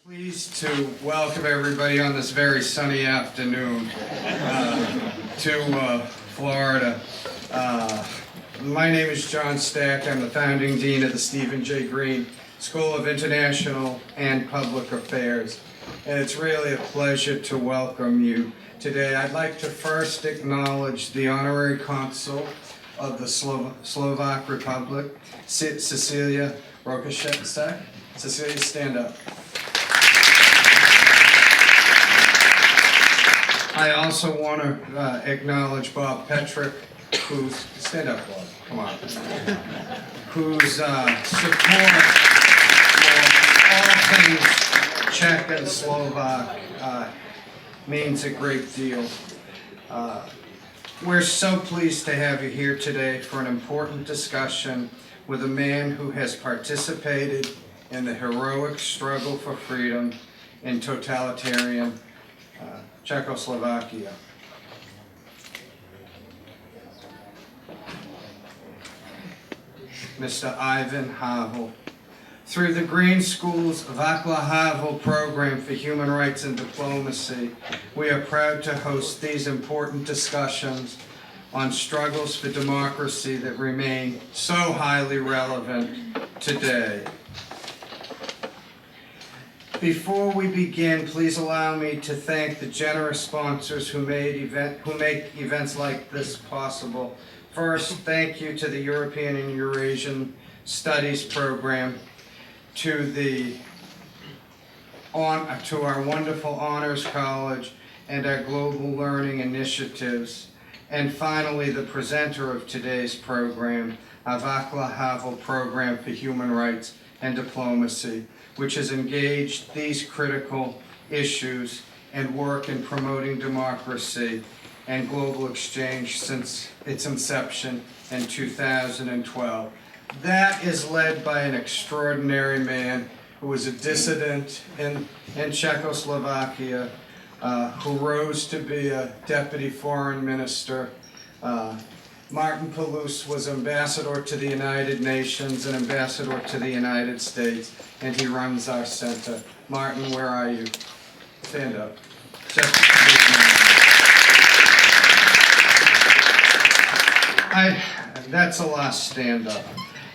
Pleased to welcome everybody on this very sunny afternoon to Florida. My name is John Stack. I'm the founding dean of the Steven J. School of International and Public Affairs, and it's really a pleasure to welcome you today. I'd like to first acknowledge the honorary consul of the Slovak Republic, Cecilia Rokashek. Cecilia, stand up. I also want to acknowledge Bob Petrick, who's, stand up, Bob, come on, whose support for all things Czech and Slovak means a great deal. We're so pleased to have you here today for an important discussion with a man who has participated in the heroic struggle for freedom in totalitarian Czechoslovakia. Mr. Ivan Havel. Through the Green School's Václav Havel program for human rights and diplomacy, we are proud to host these important discussions on struggles for democracy that remain so highly relevant today. Before we begin, please allow me to thank the generous sponsors who make events like this possible. First, thank you to the European and Eurasian Studies Program, to our wonderful Honors College and our Global Learning Initiatives, and finally the presenter of today's program, Václav Havel Program for Human Rights and Diplomacy, which has engaged these critical issues and work in promoting democracy and global exchange since its inception in 2012. That is led by an extraordinary man who was a dissident in Czechoslovakia, who rose to be a deputy foreign minister. Martin Palouse was ambassador to the United Nations and ambassador to the United States, and he runs our center. Martin, where are you? Stand up. That's the last stand up.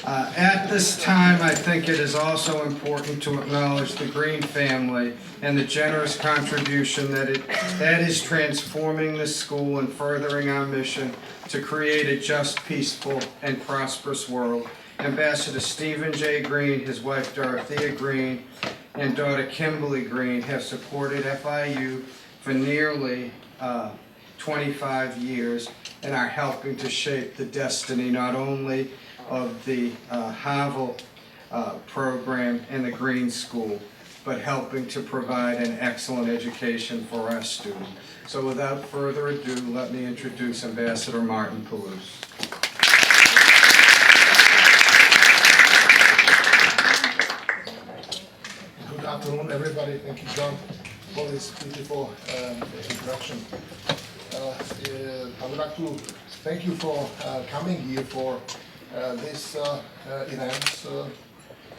At this time, I think it is also important to acknowledge the Green family and the generous contribution that is transforming this school and furthering our mission to create a just, peaceful, and prosperous world. Ambassador Steven J. Green, his wife Dorothea Green, and daughter Kimberly Green have supported FIU for nearly 25 years and are helping to shape the destiny not only of the Havel program and the Green School, but helping to provide an excellent education for our students. So without further ado, let me introduce Ambassador Martin Palouse. Good afternoon, everybody. Thank you, John, for this beautiful introduction. I would like to thank you for coming here for this event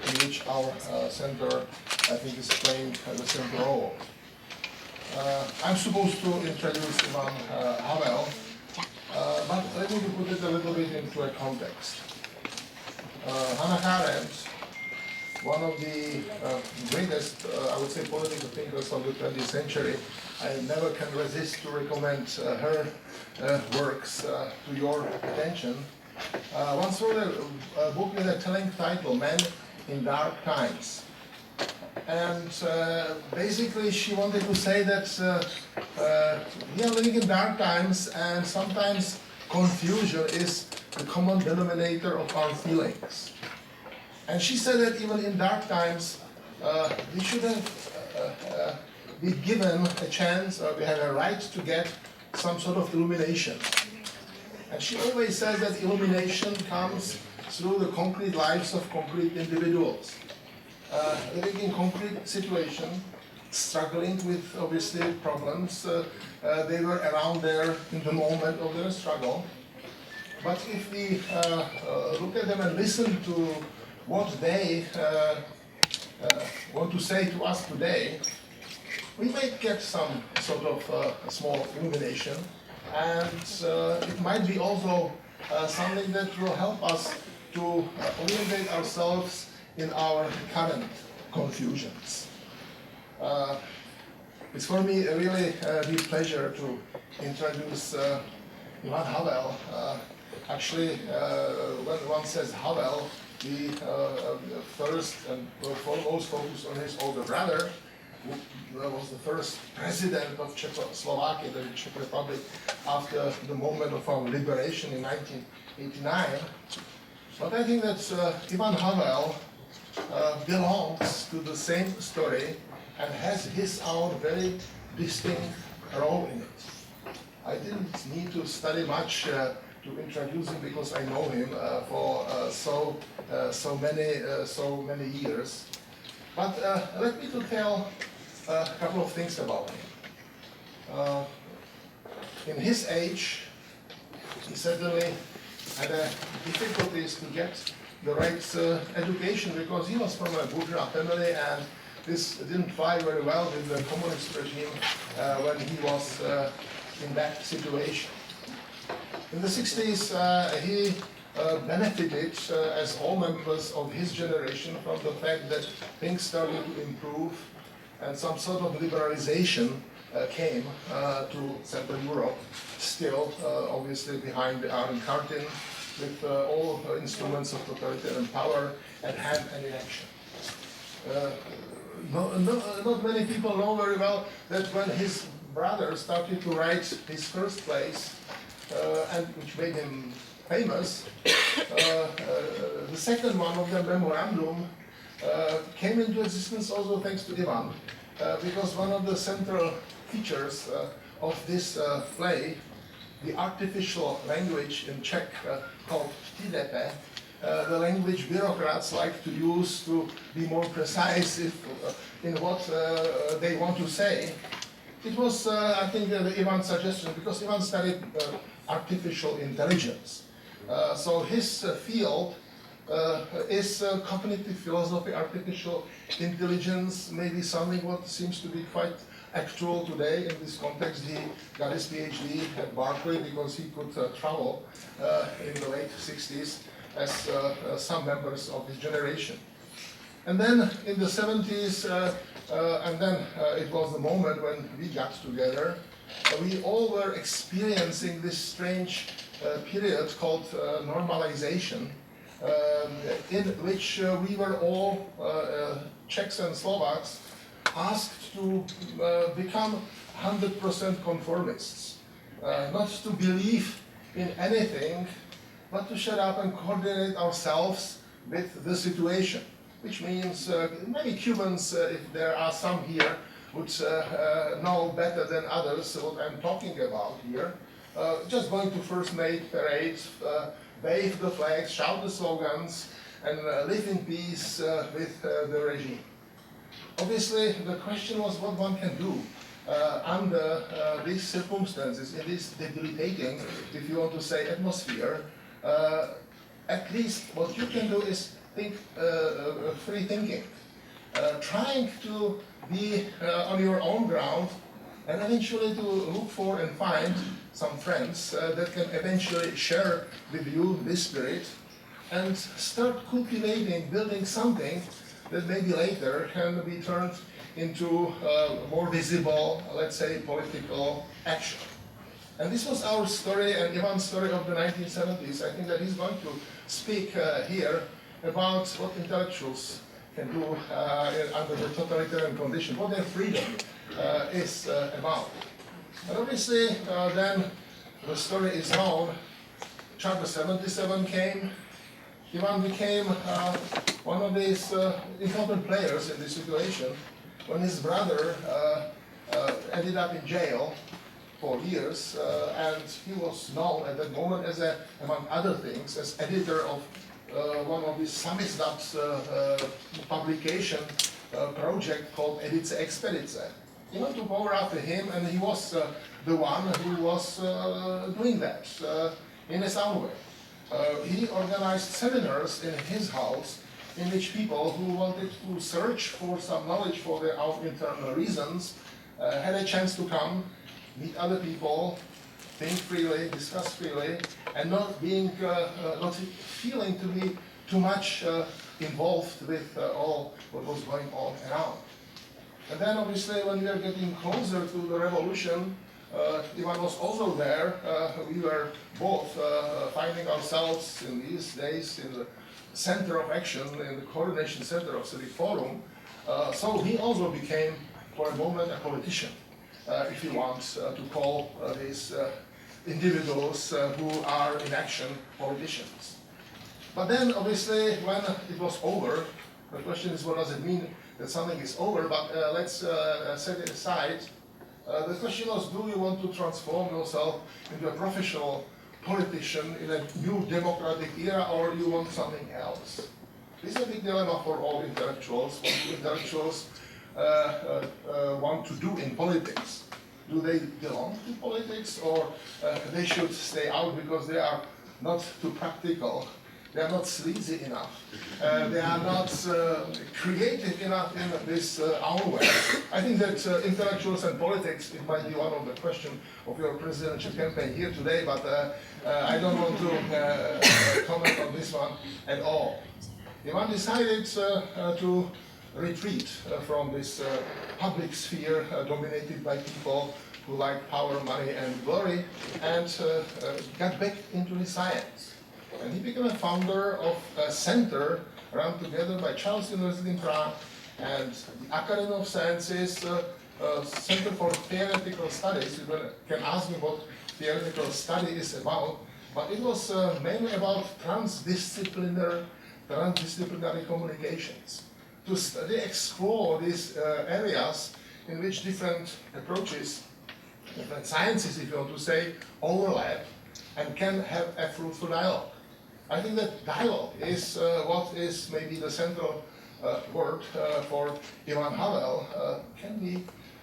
in which our center, I think, is playing the central role. I'm supposed to introduce Ivan Havel, but let me put it a little bit into a context. Hannah Arendt, one of the greatest, I would say, political thinkers of the 20th century, I never can resist to recommend her works to your attention. Once wrote a book with a telling title, Men in Dark Times. And basically she wanted to say that we are living in dark times, and sometimes confusion is the common denominator of our feelings. And she said that even in dark times, we should have be given a chance, or we have a right to get some sort of illumination. And she always says that illumination comes through the concrete lives of concrete individuals. Living in concrete situation, struggling with obviously problems, they were around there in the moment of their struggle. But if we look at them and listen to what they want to say to us today, we might get some sort of small illumination, and it might be also something that will help us to orientate ourselves in our current confusions. It's for me a really deep pleasure to introduce Václav Havel. Actually, when one says Havel, we first and foremost focus on his older brother, who was the first president of Czechoslovakia, the Czech Republic, after the moment of our liberation in 1989. But I think that Ivan Havel belongs to the same story and has his own very distinct role in it. I didn't need to study much to introduce him because I know him for so many years. But let me to tell a couple of things about him. In his age, he certainly had difficulties to get the right education because he was from a bourgeois family, and this didn't fly very well with the communist regime when he was in that situation. In the 60s, he benefited, as all members of his generation, from the fact that things started to improve and some sort of liberalization came to Central Europe, still obviously behind the Iron Curtain, with all instruments of totalitarian power at hand and in action. Not many people know very well that when his brother started to write his first plays, and which made him famous, the second one of the Memorandum came into existence also thanks to Ivan, because one of the central features of this play, the artificial language in Czech called TDP, the language bureaucrats like to use to be more precise in what they want to say. It was, I think, Ivan's suggestion, because Ivan studied artificial intelligence. So his field is cognitive philosophy, artificial intelligence, maybe something what seems to be quite actual today in this context. He got his PhD at Berkeley because he could travel in the late 60s as some members of his generation. And then in the 70s, and then it was the moment when we got together, we all were experiencing this strange period called normalization, in which we were all, Czechs and Slovaks, asked to become 100% conformists, not to believe in anything, but to shut up and coordinate ourselves with the situation. Which means many Cubans, if there are some here, would know better than others what I'm talking about here. Just going to First May parade, wave the flags, shout the slogans, and live in peace with the regime. Obviously, the question was what one can do under these circumstances, in this debilitating, if you want to say, atmosphere. At least what you can do is think free thinking, trying to be on your own ground, and eventually to look for and find some friends that can eventually share with you this spirit, and start cultivating, building something that maybe later can be turned into more visible, let's say, political action. And this was our story and Ivan's story of the 1970s. I think that he's going to speak here about what intellectuals can do under the totalitarian condition, what their freedom is about. And obviously, then the story is known. Charter 77 came. Ivan became one of these important players in this situation when his brother ended up in jail for years, and he was known at that moment as, among other things, as editor of one of the samizdat's publication project called Edice Expedice. Ivan took over after him, and he was the one who was doing that in his own way. He organized seminars in his house in which people who wanted to search for some knowledge for their own internal reasons had a chance to come, meet other people, think freely, discuss freely, and not feeling to be too much involved with all what was going on around. And then obviously when we are getting closer to the revolution, Ivan was also there. We were both finding ourselves in these days in the center of action, in the coordination center of Civic Forum. So he also became, for a moment, a politician, if you want to call these individuals who are in action politicians. But then, obviously, when it was over, the question is, what does it mean that something is over? But let's set it aside. The question was, do you want to transform yourself into a professional politician in a new democratic era, or do you want something else? This is a big dilemma for all intellectuals. What do intellectuals want to do in politics? Do they belong to politics, or they should stay out because they are not too practical? They are not sleazy enough. They are not creative enough in this own way. I think that intellectuals and politics, it might be one of the questions of your presidential campaign here today, but I don't want to comment on this one at all. Ivan decided to retreat from this public sphere dominated by people who like power, money, and glory, and got back into his science. And he became a founder of a center run together by Charles University in Prague and the Academy of Sciences, Center for Theoretical Studies. You can ask me what theoretical study is about, but it was mainly about transdisciplinary communications. To study, explore these areas in which different approaches, different sciences, if you want to say, overlap and can have a fruitful dialogue. I think that dialogue is what is maybe the central word for Václav Havel.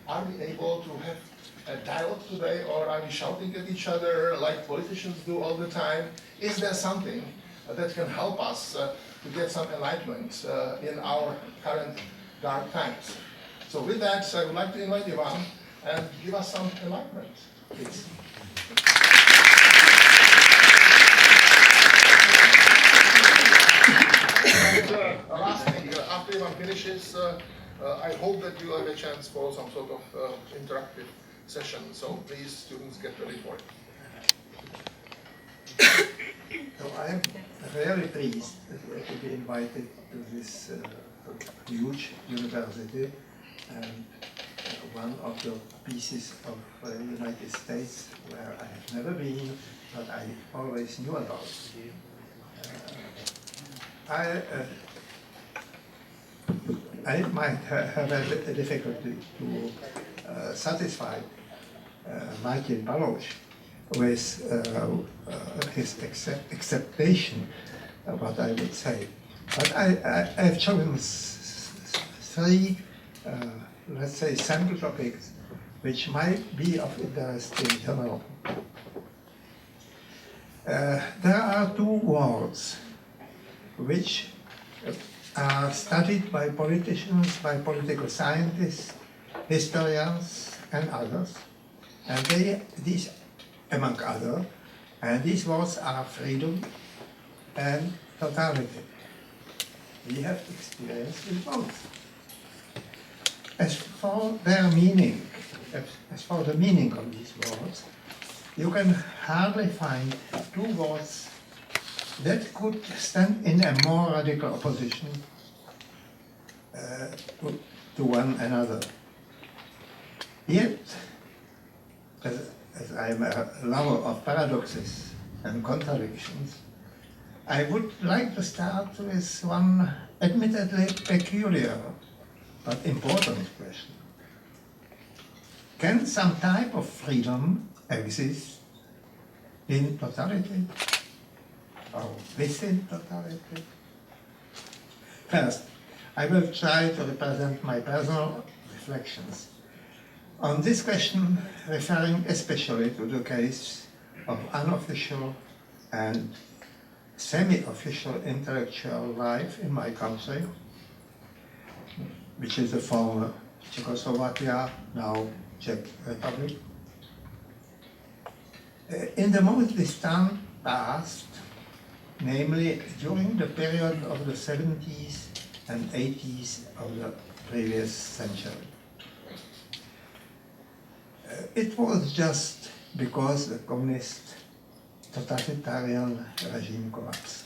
Are we able to have a dialogue today, or are we shouting at each other like politicians do all the time? Is there something that can help us to get some enlightenment in our current dark times? So with that, I would like to invite Ivan and give us some enlightenment, please. And last thing, after Ivan finishes, I hope that you have a chance for some sort of interactive session. So please, students, get ready for it. So I am very pleased to be invited to this huge university, and one of the pieces of the United States where I have never been, but I always knew about. I might have a difficulty to satisfy Martin Balázs with his acceptation of what I would say. But I've chosen three, let's say, sample topics which might be of interest in general. There are two words which are studied by politicians, by political scientists, historians, and others. And these, among others, and these words are freedom and totality. We have experience with both. As for their meaning, as for the meaning of these words, you can hardly find two words that could stand in a more radical opposition to one another. Yet, as I am a lover of paradoxes and contradictions, I would like to start with one admittedly peculiar but important question. Can some type of freedom exist in totality or within totality? First, I will try to represent my personal reflections on this question, referring especially to the case of unofficial and semi-official intellectual life in my country, which is the former Czechoslovakia, now Czech Republic. In the most distant past, namely during the period of the 70s and 80s of the previous century. It was just because the communist totalitarian regime collapsed.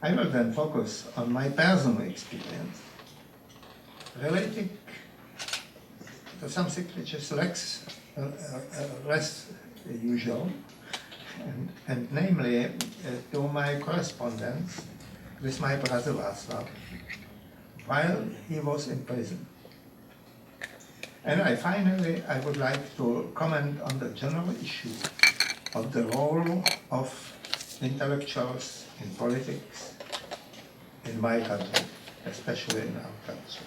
I will then focus on my personal experience relating to something which is less usual, and namely to my correspondence with my brother Václav while he was in prison. And finally, I would like to comment on the general issue of the role of intellectuals in politics in my country, especially in our country.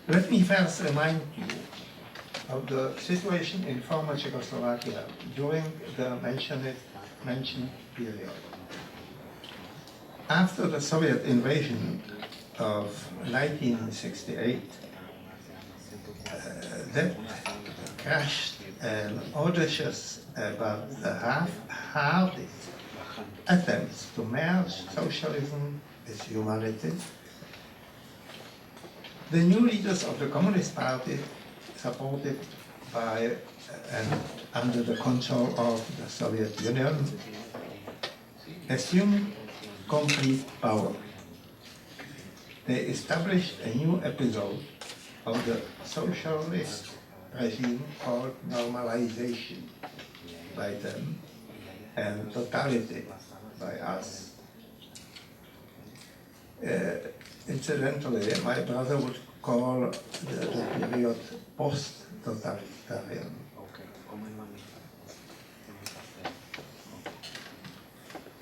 Let me first remind you of the situation in former Czechoslovakia during the mentioned period. After the Soviet invasion of 1968, that crashed an audacious but half-hearted attempts to merge socialism with humanity. The new leaders of the Communist Party, supported by and under the control of the Soviet Union, assumed complete power. They established a new episode of the socialist regime called normalization by them and totality by us. Incidentally, my brother would call the period post-totalitarian.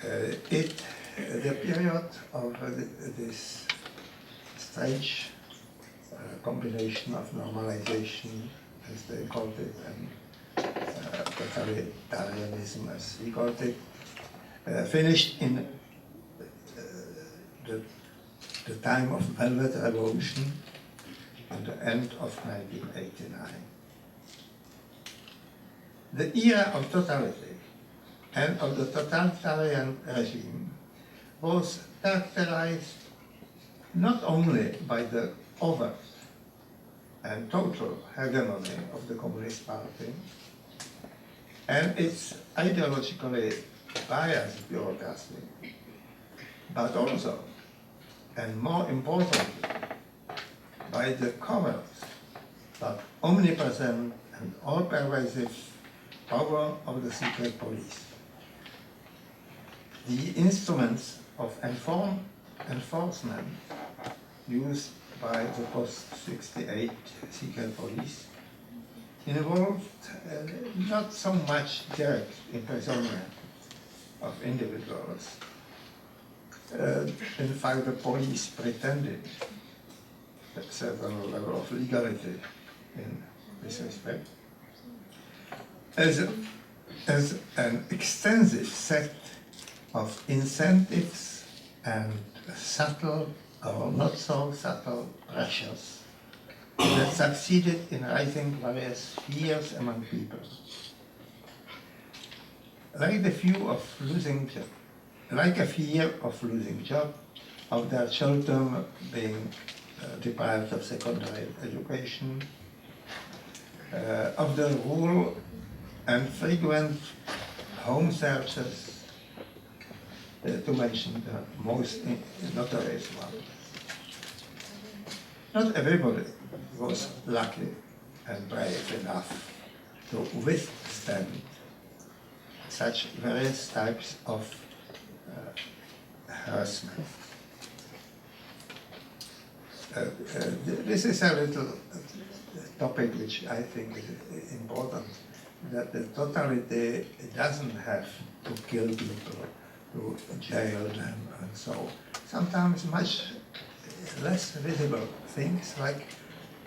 The period of this strange combination of normalization, as they called it, and totalitarianism, as we called it, finished in the time of Velvet Revolution at the end of 1989. The era of totality and of the totalitarian regime was characterized not only by the overt and total hegemony of the Communist Party and its ideologically biased bureaucracy, but also, and more importantly, by the covert but omnipresent and all-pervasive power of the secret police. The instruments of enforcement used by the post-68 secret police involved not so much direct imprisonment of individuals. In fact, the police pretended a certain level of legality in this respect, as an extensive set of incentives and subtle or not so subtle pressures that succeeded in raising various fears among people. Like a fear of losing job, of their children being deprived of secondary education, of the rule and frequent home searches, to mention the most notorious one. Not everybody was lucky and brave enough to withstand such various types of harassment. This is a little topic which I think is important, that the totality doesn't have to kill people, to jail them, and so sometimes much less visible things like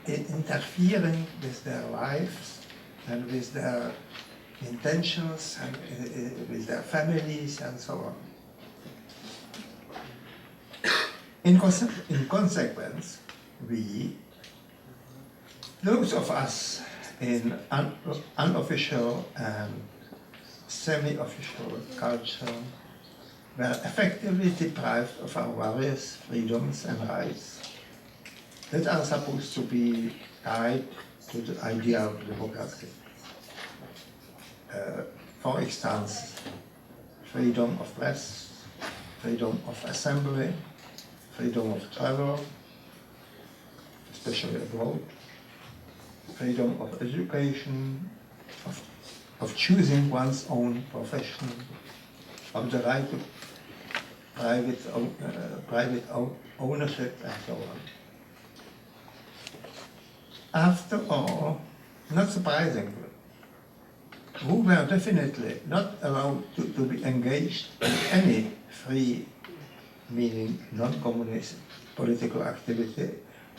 interfering with their lives and with their intentions and with their families and so on. In consequence, those of us in unofficial and semi-official culture were effectively deprived of our various freedoms and rights that are supposed to be tied to the idea of democracy. For instance, freedom of press, freedom of assembly, freedom of travel, especially abroad, freedom of education, of choosing one's own profession, of the right to private ownership, and so on. After all, not surprisingly, who were definitely not allowed to be engaged in any free, meaning non-communist political activity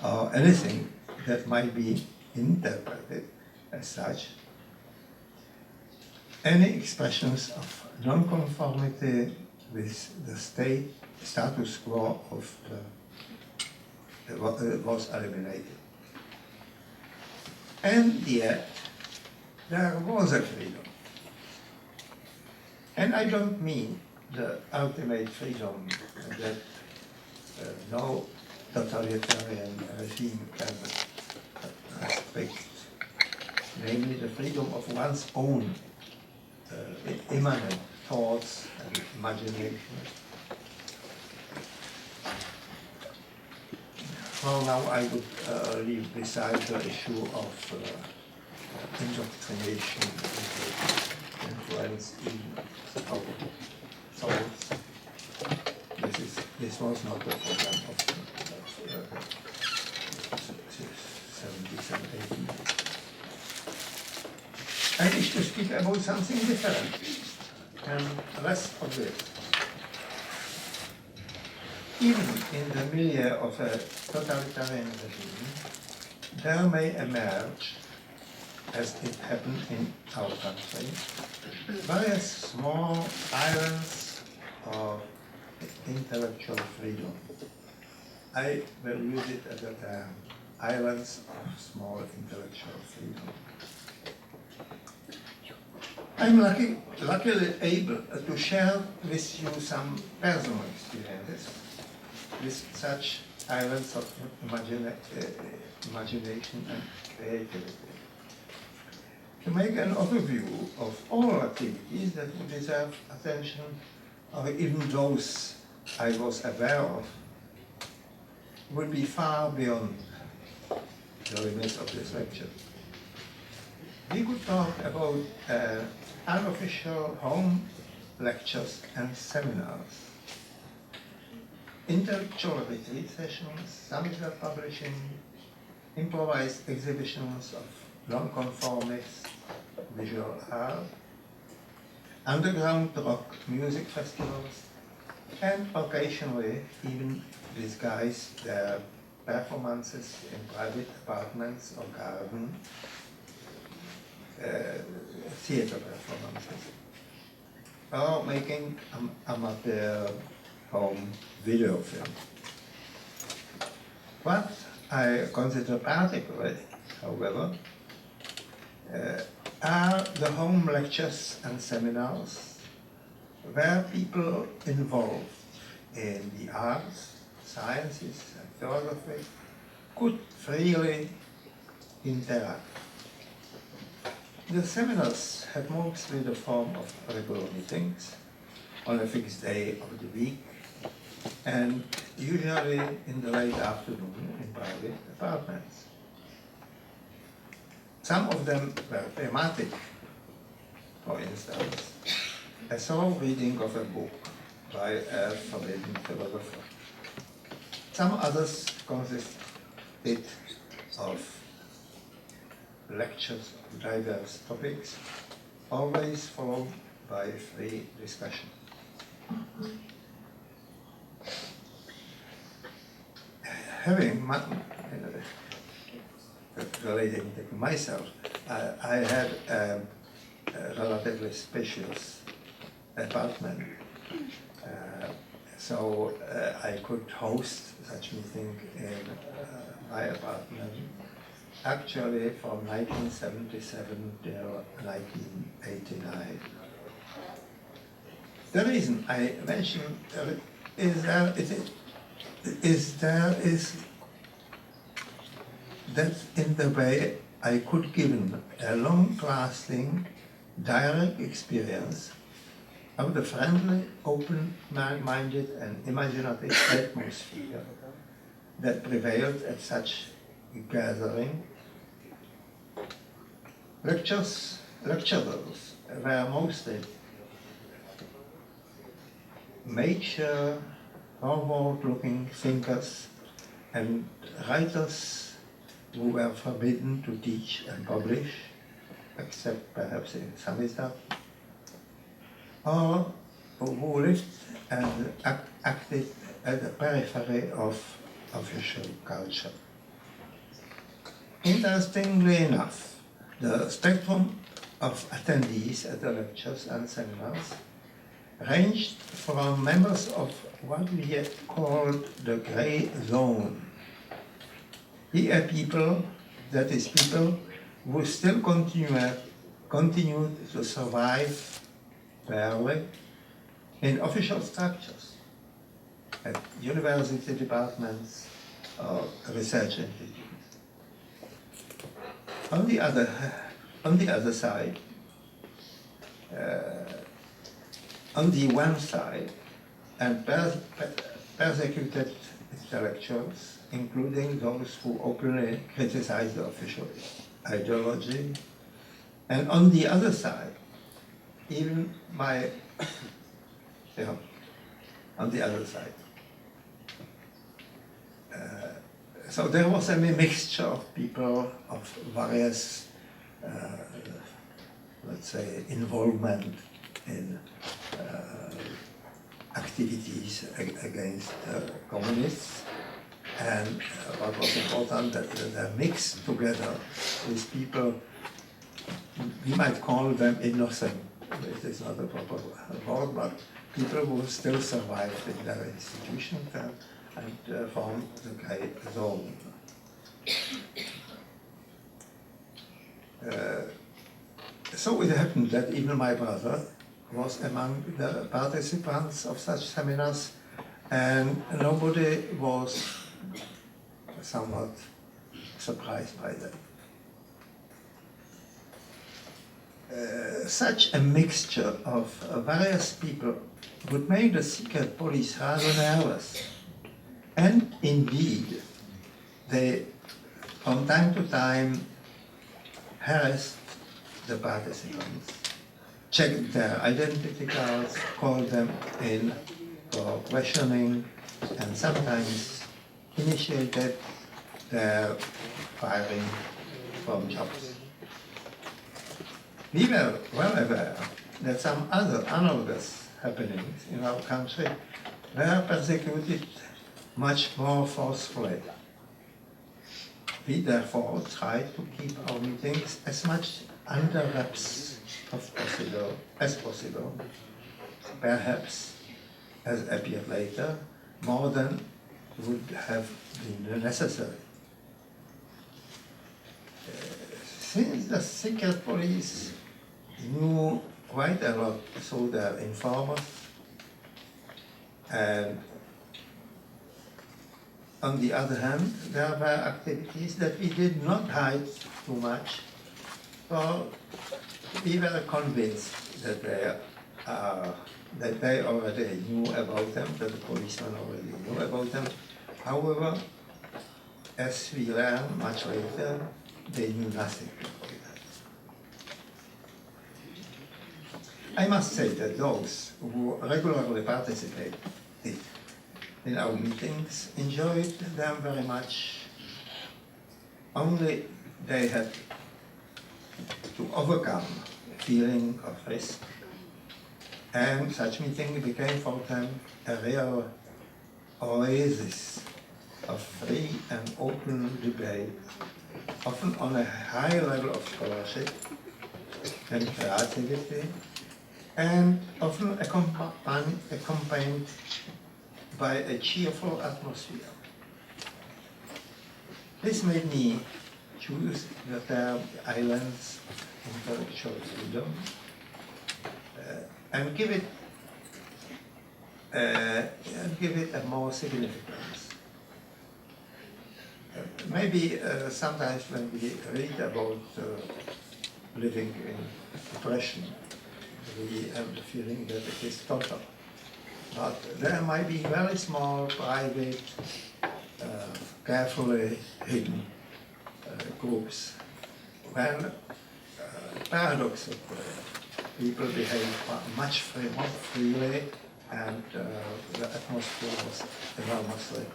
or anything that might be interpreted as such. Any expressions of non-conformity with the status quo of was eliminated. And yet, there was a freedom. And I don't mean the ultimate freedom that no totalitarian regime can respect, namely the freedom of one's own immanent thoughts and imagination. Well, now I would leave beside the issue of indoctrination and influence in our thoughts. This was not the program of 70s and 80s. I wish to speak about something different and less obvious. Even in the milieu of a totalitarian regime, there may emerge, as it happened in our country, various small islands of intellectual freedom. I will use it as a term, islands of small intellectual freedom. I'm luckily able to share with you some personal experiences with such islands of imagination and creativity. To make an overview of all activities that deserve attention, or even those I was aware of, would be far beyond the limits of this lecture. We could talk about unofficial home lectures and seminars, intellectual retreat sessions, seminar publishing, improvised exhibitions of non-conformist visual art, underground rock music festivals, and occasionally even disguise their performances in private apartments or garden, theater performances, or making amateur home video film. What I consider particularly, however, are the home lectures and seminars where people involved in the arts, sciences, and philosophy could freely interact. The seminars had mostly the form of regular meetings on a fixed day of the week, and usually in the late afternoon in private apartments. Some of them were thematic. For instance, a solo reading of a book by a forbidden philosopher. Some others consisted of lectures of diverse topics, always followed by free discussion. Having relating to myself, I had a relatively spacious apartment. So I could host such meeting in my apartment, actually from 1977 till 1989. The reason I mention is that in the way I could give a long-lasting, direct experience of the friendly, open-minded and imaginative atmosphere that prevailed at such a gathering. Lecturers were mostly mature, forward-looking thinkers and writers who were forbidden to teach and publish, except perhaps in Samizdat, or who lived and acted at the periphery of official culture. Interestingly enough, the spectrum of attendees at the lectures and seminars ranged from members of what we had called the gray zone. Here people, that is people who still continued to survive barely in official structures, at university departments or research institutes. On the other side, on the one side, and persecuted intellectuals, including those who openly criticized the official ideology, and on the other side, even on the other side. So there was a mixture of people of various, let's say, involvement in activities against communists, and what was important that they mixed together with people, we might call them innocent, it is not a proper word, but people who still survived in their institutions and formed the gray zone. So it happened that even my brother was among the participants of such seminars, and nobody was somewhat surprised by that. Such a mixture of various people would make the secret police rather nervous. And indeed, they, from time to time, harassed the participants, checked their identity cards, called them in for questioning, and sometimes initiated their firing from jobs. We were well aware that some other analogous happenings in our country were persecuted much more forcefully. We therefore tried to keep our meetings as much under wraps as possible, perhaps, as appeared later, more than would have been necessary. Since the secret police knew quite a lot through their informers, and on the other hand, there were activities that we did not hide too much, so we were convinced that they already knew about them, that the policemen already knew about them. However, as we learned much later, they knew nothing about that. I must say that those who regularly participated in our meetings enjoyed them very much, only they had to overcome a feeling of risk, and such meeting became for them a real oasis of free and open debate, often on a high level of scholarship, and creativity, and often accompanied by a cheerful atmosphere. This made me choose the term islands of intellectual freedom and give it a more significance. Maybe sometimes when we read about living in depression, we have the feeling that it is total. But there might be very small, private, carefully hidden groups when paradoxically people behave much more freely, and the atmosphere was enormously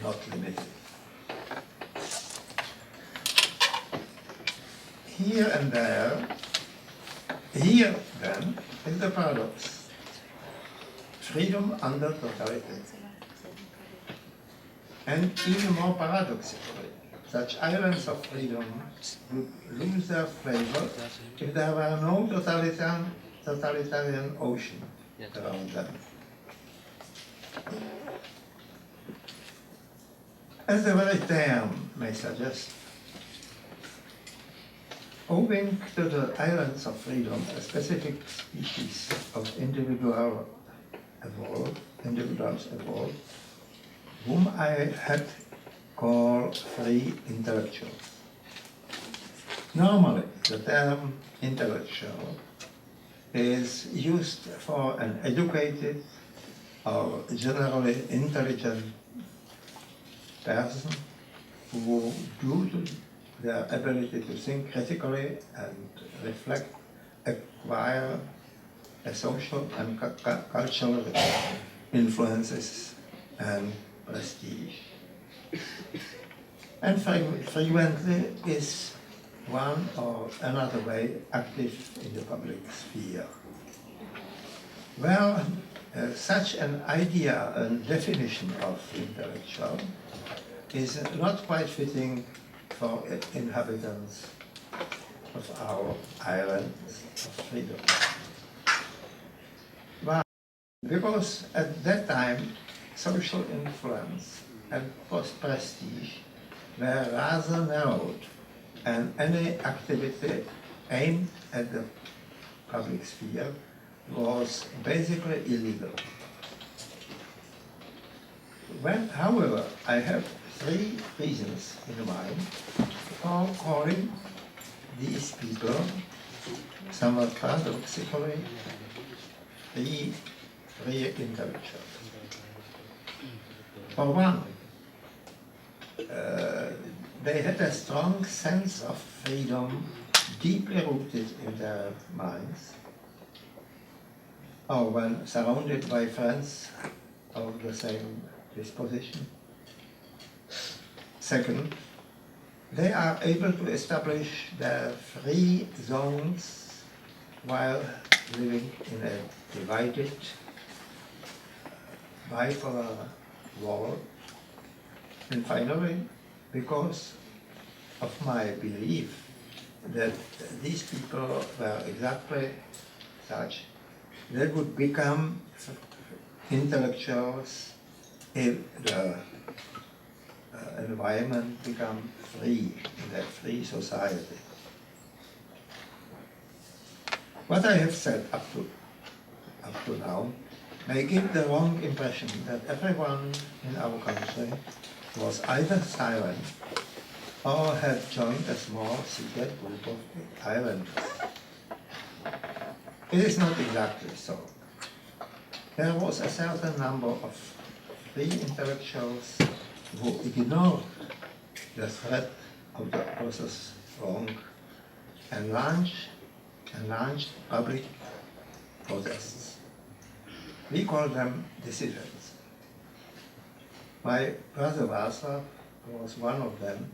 not limited. Here and there, here then is the paradox. Freedom under totality. And even more paradoxically, such islands of freedom would lose their flavor if there were no totalitarian ocean around them. As the very term may suggest, owing to the islands of freedom, a specific species of individuals evolved, whom I had called free intellectuals. Normally, the term intellectual is used for an educated or generally intelligent person who, due to their ability to think critically and reflect, acquire a social and cultural influences and prestige. And frequently is one or another way active in the public sphere. Well, such an idea and definition of intellectual is not quite fitting for inhabitants of our islands of freedom. Why? Because at that time, social influence and prestige were rather narrowed, and any activity aimed at the public sphere was basically illegal. However, I have three reasons in mind for calling these people, somewhat paradoxically, free intellectuals. For one, they had a strong sense of freedom deeply rooted in their minds, or when surrounded by friends of the same disposition. Second, they are able to establish their free zones while living in a divided, bipolar world. And finally, because of my belief that these people were exactly such, they would become intellectuals if the environment become free, in that free society. What I have said up to now may give the wrong impression that everyone in our country was either silent or had joined a small secret group of islanders. It is not exactly so. There was a certain number of free intellectuals who ignored the threat of the process wrong and launched public protests. We call them dissidents. My brother Václav was one of them,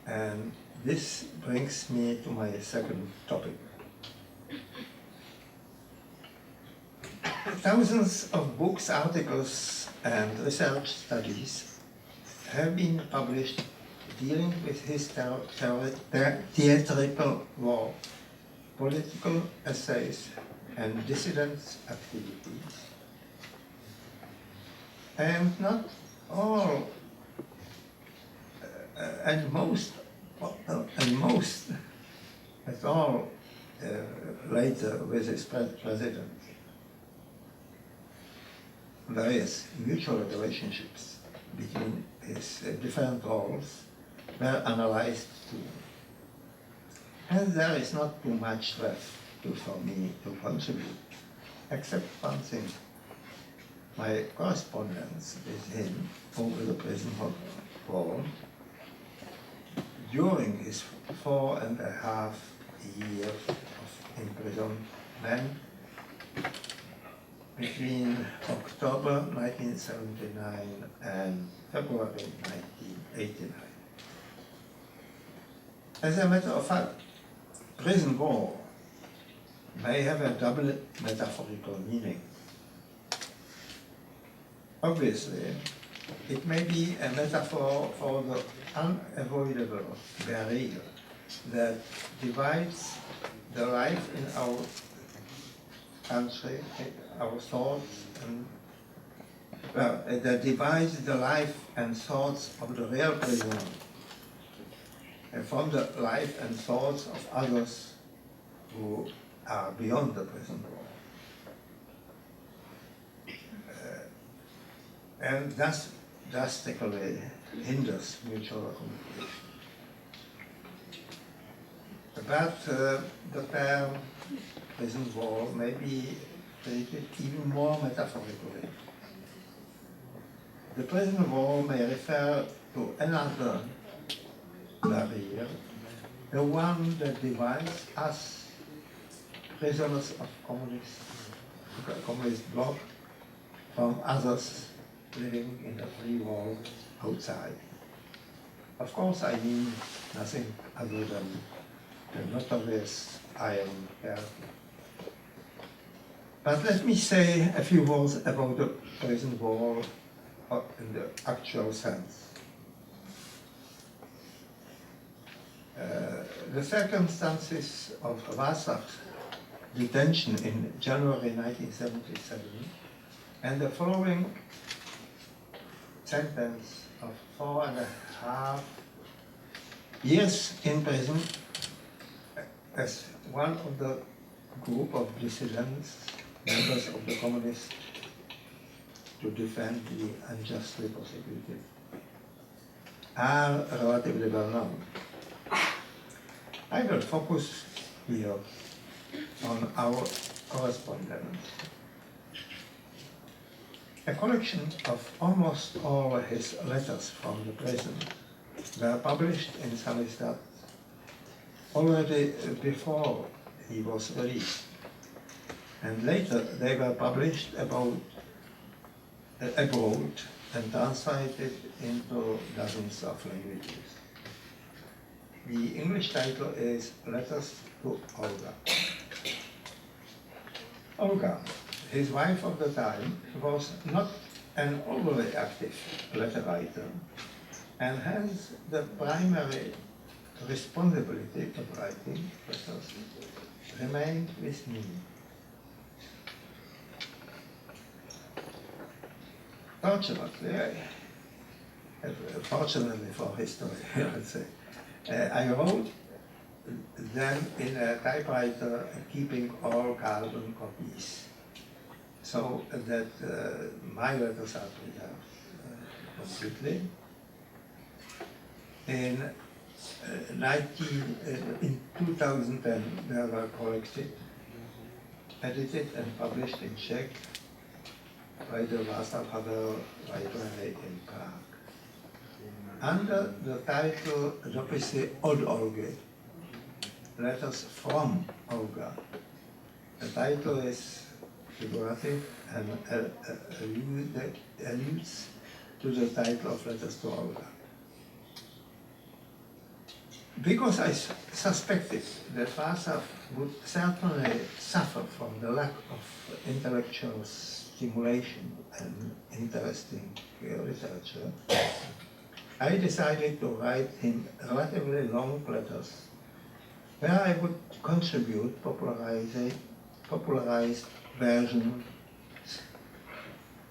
and this brings me to my second topic. Thousands of books, articles, and research studies have been published dealing with his theatrical war, political essays, and dissident activities. And not all, and most at all later with his president. Various mutual relationships between his different roles were analyzed too. And there is not too much left for me to contribute, except one thing. My correspondence with him over the prison wall during his 4.5 years of imprisonment between October 1979 and February 1989. As a matter of fact, prison war may have a double metaphorical meaning. Obviously, it may be a metaphor for the unavoidable barrier that divides the life in our country, our thoughts, and that divides the life and thoughts of the real prisoner from the life and thoughts of others who are beyond the prison wall. And thus drastically hinders mutual communication. But the term prison wall may be treated even more metaphorically. The prison wall may refer to another barrier, the one that divides us, prisoners of communist bloc, from others living in the free world outside. Of course, I mean nothing other than the notorious Iron Curtain. But let me say a few words about the prison wall in the actual sense. The circumstances of Václav's detention in January 1977 and the following sentence of 4.5 years in prison as one of the group of dissidents, members of the communists, to defend the unjustly prosecuted, are relatively well known. I will focus here on our correspondence. A collection of almost all his letters from the prison were published in Samizdat already before he was released, and later they were published abroad and translated into dozens of languages. The English title is Letters to Olga. Olga, his wife of the time, was not an overly active letter writer, and hence the primary responsibility of writing letters remained with me. Fortunately for history, let's say, I wrote them in a typewriter keeping all carbon copies, so that my letters are preserved completely. In 2010, they were collected, edited and published in Czech by the Václav Havel Library in Prague. Under the title Dopisy od Olgy, Letters from Olga. The title is figurative and alludes to the title of Letters to Olga. Because I suspected that Václav would certainly suffer from the lack of intellectual stimulation and interesting literature, I decided to write him relatively long letters where I would contribute popularized versions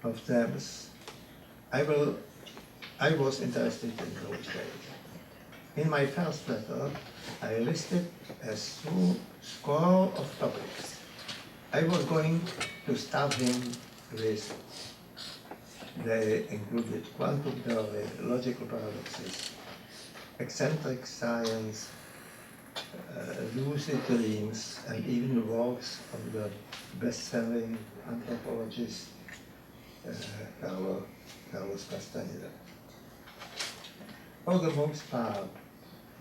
of themes I was interested in those days. In my first letter, I listed a score of topics. I was going to start him with. They included quantum theory, logical paradoxes, eccentric science, lucid dreams, and even the works of the best-selling anthropologist Carlos Castaneda. For the most part,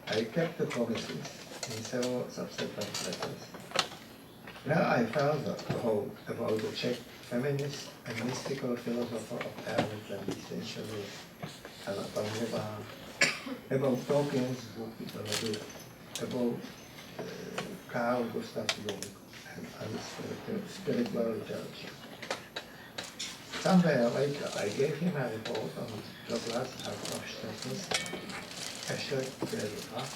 I kept the promises in several subsequent letters, where I further wrote about the Czech feminist and mystical philosopher of early 20th century, Anna Pavlova, about Tolkien's book, about Carl Gustav Jung and other spiritual literature. Somewhere later, I gave him a report on Douglas Hofstadter's Escher Telegraph,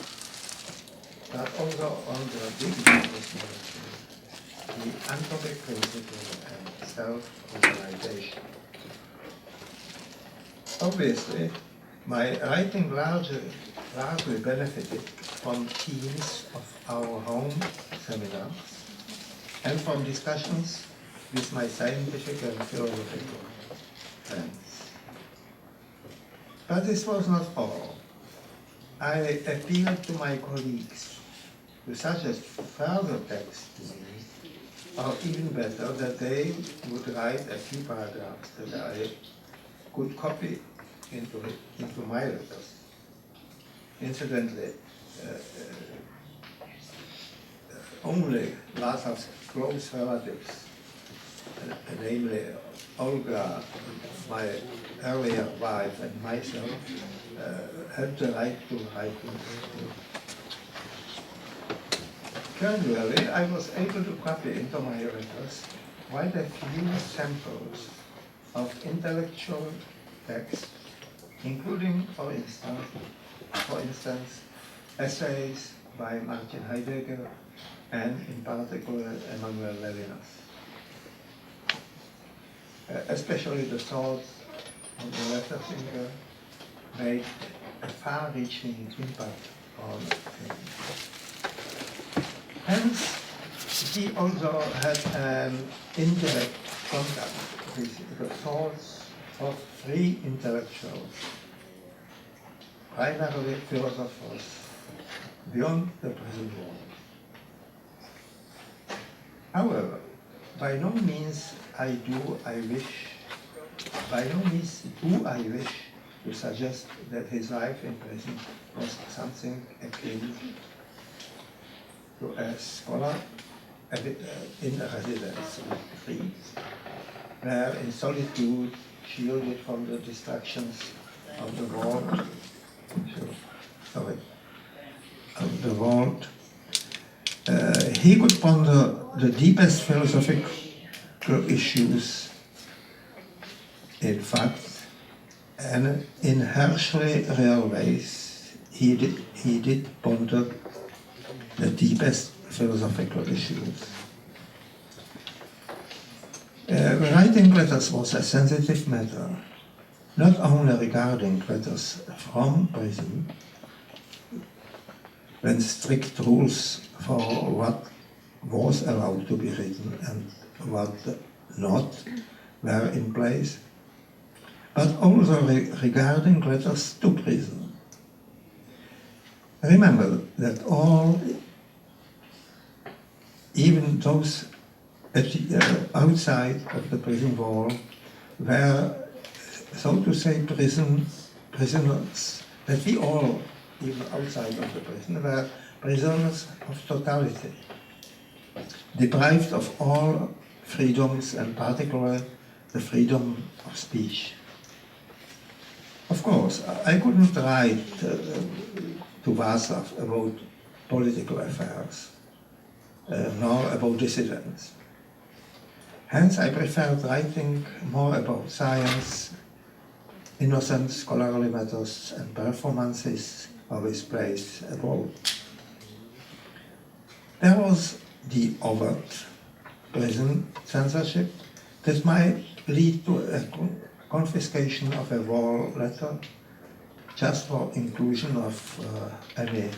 but also on the big business management, the anthropic principle and self-organization. Obviously, my writing largely benefited from themes of our home seminars and from discussions with my scientific and philosophical friends. But this was not all. I appealed to my colleagues to suggest further text to me, or even better, that they would write a few paragraphs that I could copy into my letters. Incidentally, only Václav's close relatives, namely Olga, my earlier wife, and myself, had the right to write him. Gradually, I was able to copy into my letters quite a few samples of intellectual text, including, for instance, essays by Martin Heidegger and, in particular, Emmanuel Levinas. Especially the thoughts of the letter thinker made a far-reaching impact on him. Hence, he also had an indirect contact with the thoughts of free intellectuals, primarily philosophers, beyond the prison walls. However, by no means do I wish to suggest that his life in prison was something akin to a scholar in a residence retreat, where in solitude, shielded from the distractions of the world, he could ponder the deepest philosophical issues. In fact, and in harshly real ways, he did ponder the deepest philosophical issues. Writing letters was a sensitive matter, not only regarding letters from prison, when strict rules for what was allowed to be written and what not were in place, but also regarding letters to prison. Remember that all, even those outside of the prison wall, were, so to say, prisoners, that we all, even outside of the prison, were prisoners of totality, deprived of all freedoms, and particularly the freedom of speech. Of course, I couldn't write to Václav about political affairs, nor about dissidents. Hence, I preferred writing more about science, innocent scholarly methods and performances of his plays abroad. There was the overt prison censorship that might lead to a confiscation of a war letter just for inclusion of any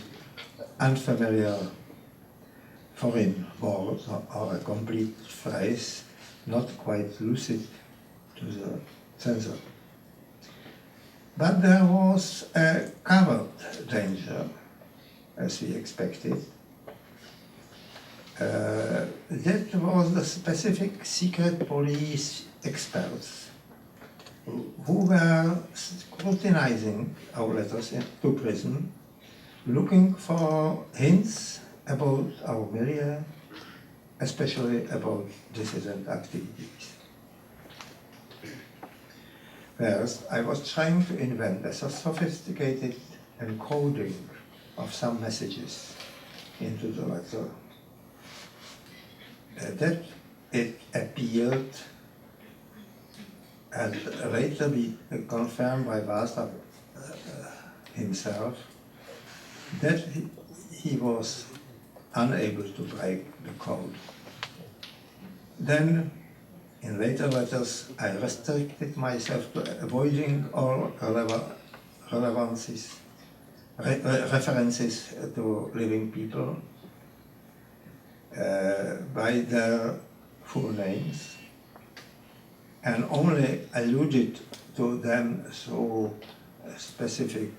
unfamiliar foreign word or a complete phrase not quite lucid to the censor. But there was a covert danger, as we expected. That was the specific secret police experts who were scrutinizing our letters to prison, looking for hints about our milieu, especially about dissident activities. First, I was trying to invent a sophisticated encoding of some messages into the letter. That it appeared, and later be confirmed by Václav himself, that he was unable to break the code. Then, in later letters, I restricted myself to avoiding all references to living people by their full names, and only alluded to them through a specific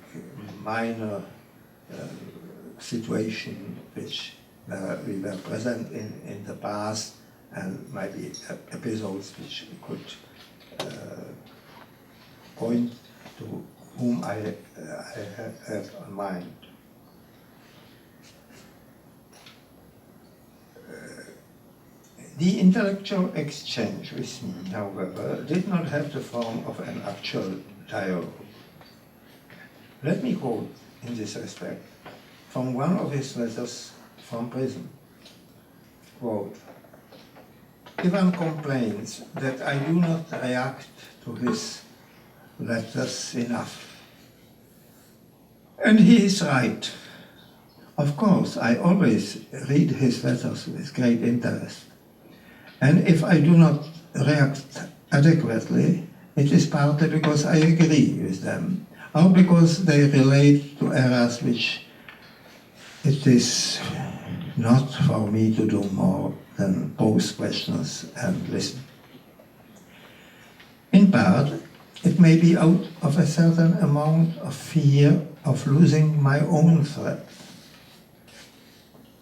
minor situation which we were present in the past, and maybe episodes which could point to whom I have in mind. The intellectual exchange with me, however, did not have the form of an actual dialogue. Let me quote in this respect from one of his letters from prison. Quote, Ivan complains that I do not react to his letters enough. And he is right. Of course, I always read his letters with great interest. And if I do not react adequately, it is partly because I agree with them, or because they relate to areas which it is not for me to do more than pose questions and listen. In part, it may be out of a certain amount of fear of losing my own thread.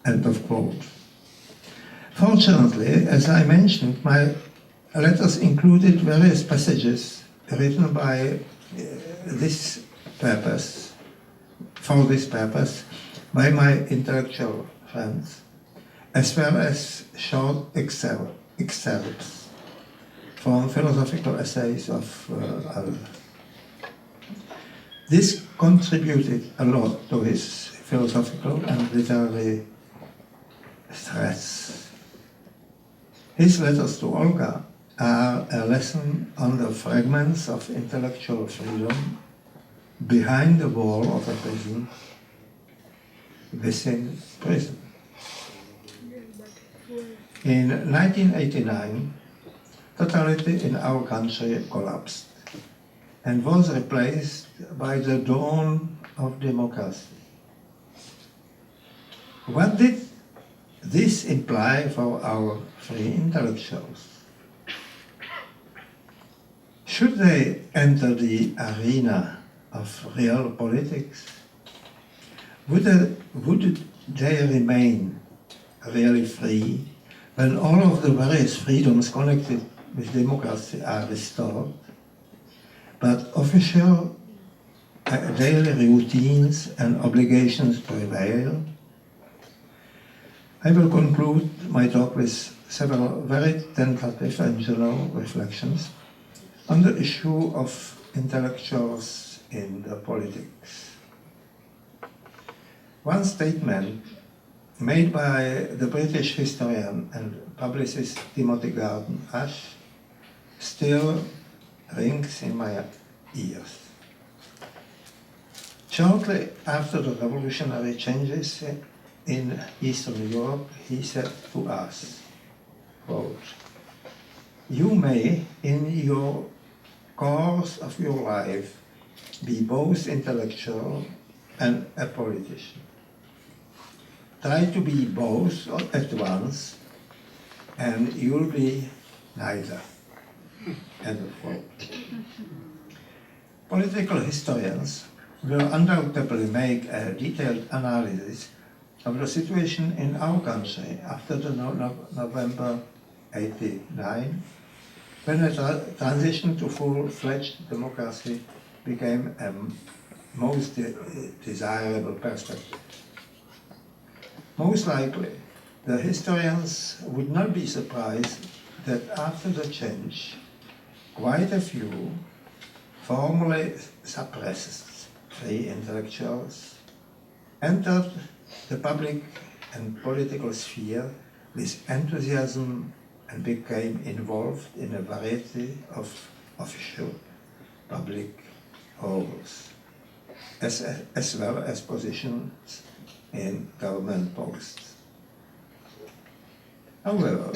End of quote. Fortunately, as I mentioned, my letters included various passages written by this purpose, for this purpose, by my intellectual friends, as well as short excerpts from philosophical essays of Havel. This contributed a lot to his philosophical and literary threads. His letters to Olga are a lesson on the fragments of intellectual freedom behind the wall of a prison, within prison. In 1989, totality in our country collapsed and was replaced by the dawn of democracy. What did this imply for our free intellectuals? Should they enter the arena of real politics? Would they remain really free when all of the various freedoms connected with democracy are restored, but official daily routines and obligations prevail? I will conclude my talk with several very tentative and general reflections on the issue of intellectuals in the politics. One statement made by the British historian and publicist Timothy Garton Ash still rings in my years. Shortly after the revolutionary changes in Eastern Europe, he said to us, quote, "You may, in your course of your life, be both intellectual and a politician. Try to be both at once, and you'll be neither." End of quote. Political historians will undoubtedly make a detailed analysis of the situation in our country after the November '89, when a transition to full-fledged democracy became a most desirable perspective. Most likely, the historians would not be surprised that after the change, quite a few formerly suppressed free intellectuals entered the public and political sphere with enthusiasm and became involved in a variety of official public roles, as well as positions in government posts. However,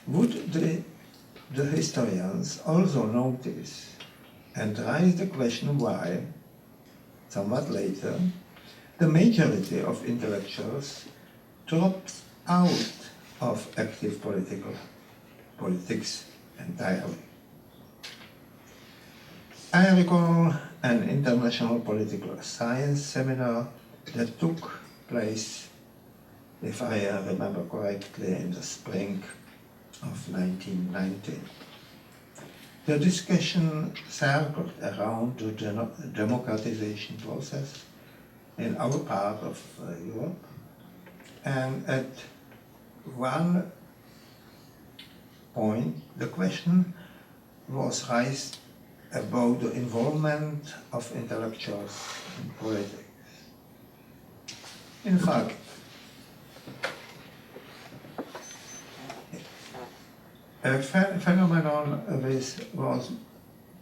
would the historians also notice and raise the question why, somewhat later, the majority of intellectuals dropped out of active politics entirely? I recall an international political science seminar that took place, if I remember correctly, in the spring of 1990. The discussion circled around the democratization process in our part of Europe, and at one point the question was raised about the involvement of intellectuals in politics. In fact, a phenomenon which was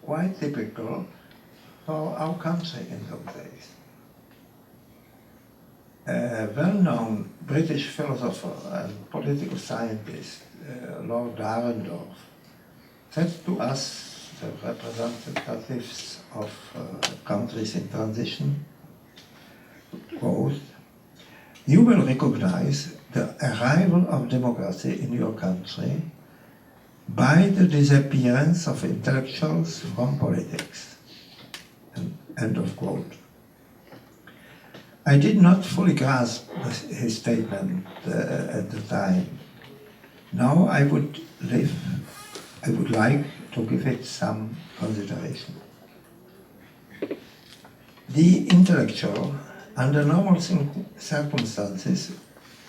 quite typical for our country in those days. A well-known British philosopher and political scientist, Lord Dahrendorf, said to us, the representatives of countries in transition, quote, "You will recognize the arrival of democracy in your country by the disappearance of intellectuals from politics." End of quote. I did not fully grasp his statement at the time. Now I would like to give it some consideration. The intellectual, under normal circumstances,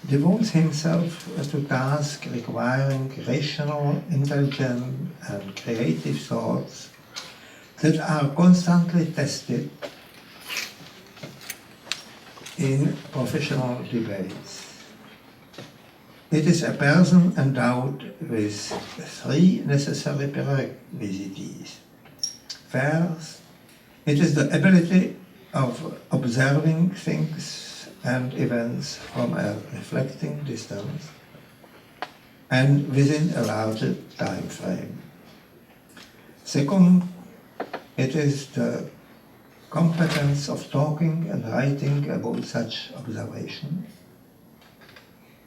devotes himself to tasks requiring rational, intelligent, and creative thoughts that are constantly tested in professional debates. It is a person endowed with three necessary prerequisites. First, it is the ability of observing things and events from a reflecting distance and within a larger time frame. Second, it is the competence of talking and writing about such observation.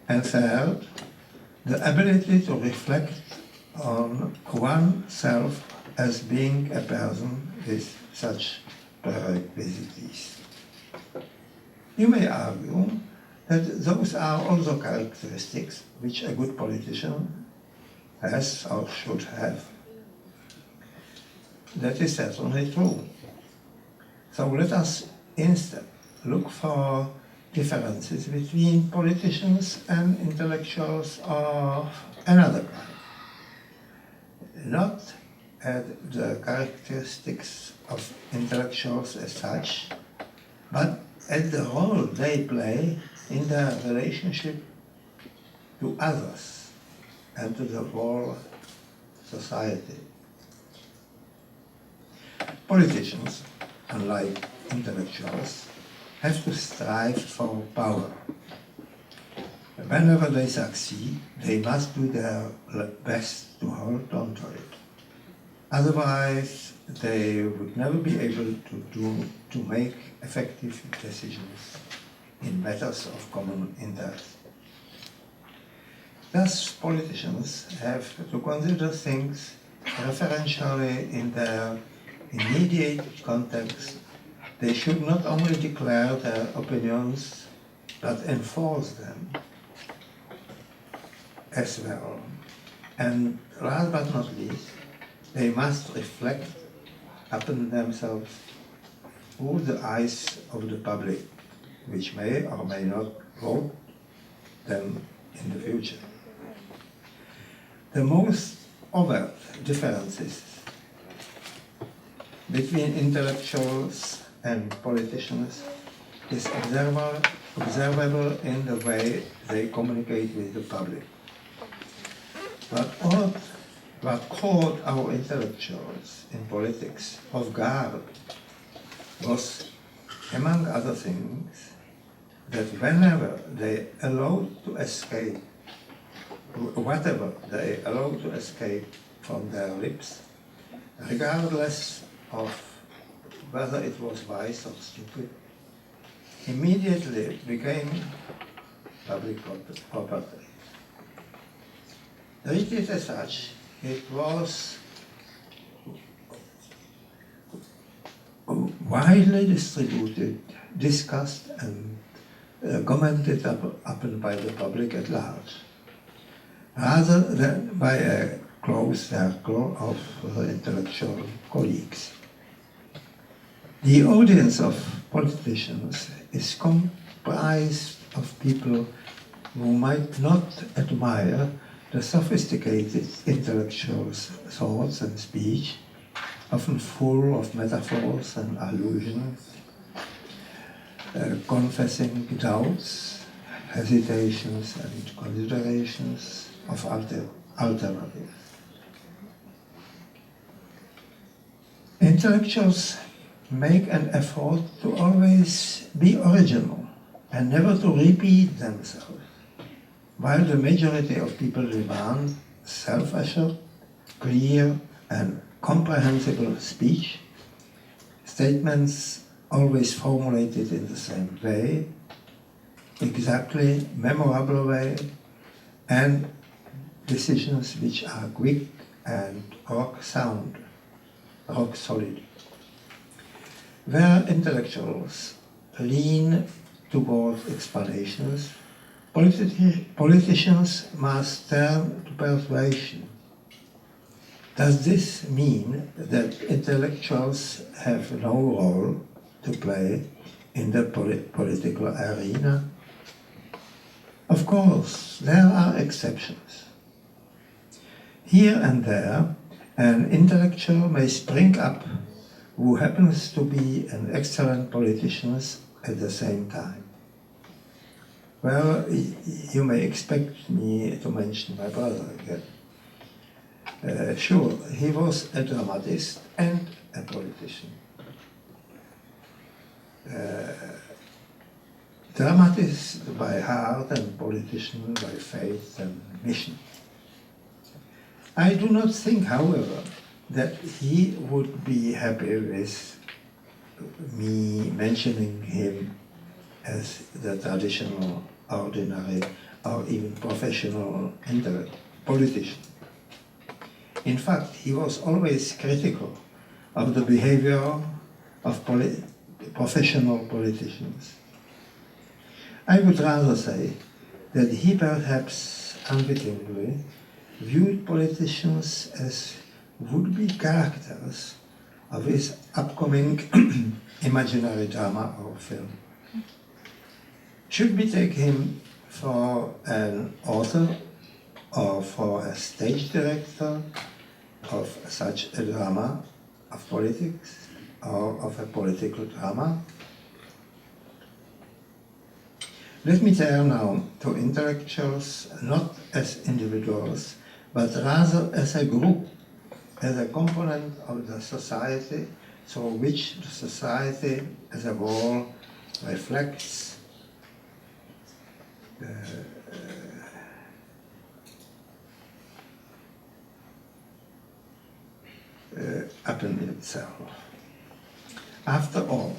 And third, the ability to reflect on oneself as being a person with such prerequisites. You may argue that those are also characteristics which a good politician has or should have. That is certainly true. So let us instead look for differences between politicians and intellectuals of another kind. Not at the characteristics of intellectuals as such, but at the role they play in their relationship to others and to the whole society. Politicians, unlike intellectuals, have to strive for power. Whenever they succeed, they must do their best to hold on to it. Otherwise, they would never be able to make effective decisions in matters of common interest. Thus, politicians have to consider things referentially in their immediate context. They should not only declare their opinions, but enforce them as well. And last but not least, they must reflect upon themselves through the eyes of the public, which may or may not vote them in the future. The most overt differences between intellectuals and politicians is observable in the way they communicate with the public. What caught our intellectuals in politics off guard was, among other things, that whenever they allowed to escape, whatever they allowed to escape from their lips, regardless of whether it was wise or stupid, immediately became public property. Treated as such, it was widely distributed, discussed, and commented upon by the public at large, rather than by a close circle of intellectual colleagues. The audience of politicians is comprised of people who might not admire the sophisticated intellectual thoughts and speech, often full of metaphors and allusions, confessing doubts, hesitations, and considerations of alternatives. Intellectuals make an effort to always be original and never to repeat themselves, while the majority of people demand self-assured, clear, and comprehensible speech, statements always formulated in the same way, exactly memorable way, and decisions which are quick and rock solid. Where intellectuals lean towards explanations, politicians must turn to persuasion. Does this mean that intellectuals have no role to play in the political arena? Of course, there are exceptions. Here and there, an intellectual may spring up who happens to be an excellent politician at the same time. Well, you may expect me to mention my brother again. Sure, he was a dramatist and a politician. Dramatist by heart and politician by faith and mission. I do not think, however, that he would be happy with me mentioning him as the traditional, ordinary, or even professional politician. In fact, he was always critical of the behavior of professional politicians. I would rather say that he perhaps unwittingly viewed politicians as would-be characters of his upcoming imaginary drama or film. Should we take him for an author or for a stage director of such a drama of politics or of a political drama? Let me turn now to intellectuals not as individuals, but rather as a group, as a component of the society through which the society as a whole reflects upon itself. After all,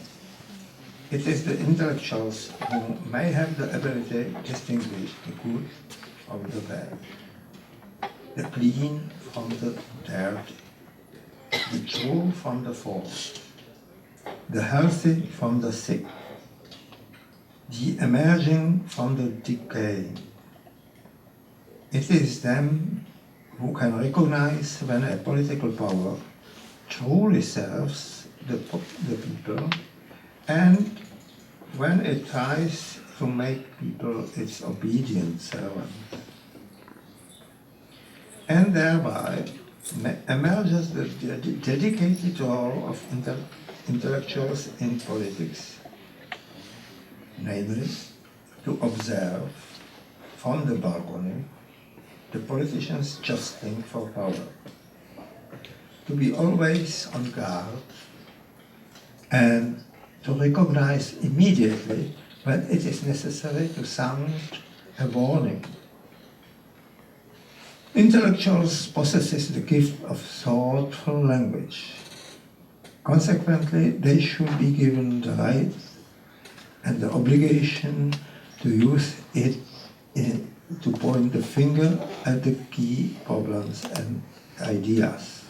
it is the intellectuals who may have the ability to distinguish the good from the bad, the clean from the dirty, the true from the false, the healthy from the sick, the emerging from the decaying. It is them who can recognize when a political power truly serves the people and when it tries to make people its obedient servants. And thereby emerges the dedicated role of intellectuals in politics, namely to observe from the balcony the politicians jostling for power, to be always on guard and to recognize immediately when it is necessary to sound a warning. Intellectuals possess the gift of thoughtful language. Consequently, they should be given the right and the obligation to use it to point the finger at the key problems and ideas.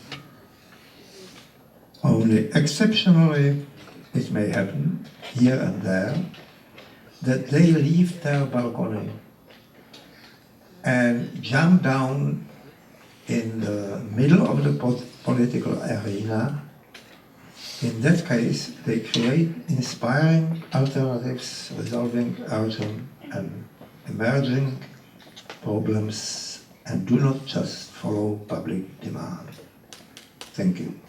Only exceptionally it may happen, here and there, that they leave their balcony and jump down in the middle of the political arena. In that case, they create inspiring alternatives resolving urgent and emerging problems and do not just follow public demand. Thank you.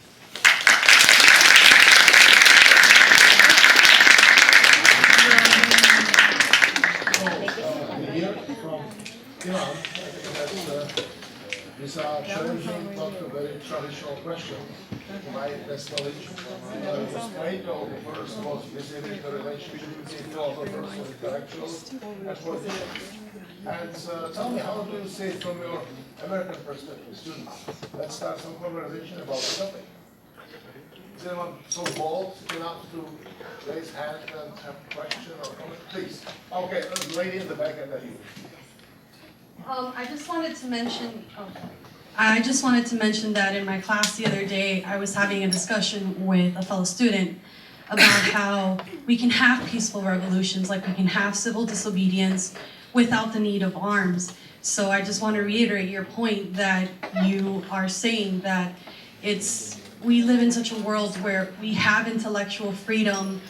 Here from Iran, these are challenging, not very traditional questions. My best knowledge was Plato who first was visiting the relationship between philosophers and intellectuals and politicians. And tell me, how do you see it from your American perspective, students? Let's start some conversation about the topic. Is anyone so bold enough to raise hand and have a question or comment? Please. Okay, lady in the back and then you. I just wanted to mention that in my class the other day, I was having a discussion with a fellow student about how we can have peaceful revolutions, like we can have civil disobedience without the need of arms. So I just want to reiterate your point that you are saying that we live in such a world where we have intellectual freedom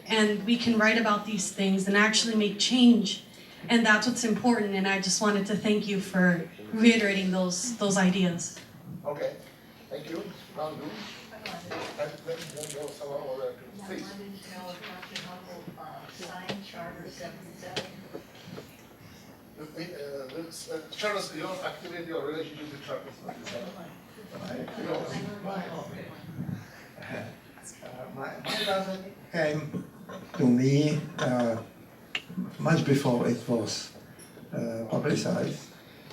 and we can write about these things and actually make change. And that's what's important, and I just wanted to thank you for reiterating those ideas. Okay, thank you. Now you. And then go someone over. Please. I wanted to know if Dr. Havel signed Charter 77. Charles, your activity or relationship with Charter 77? My brother came to me much before it was publicized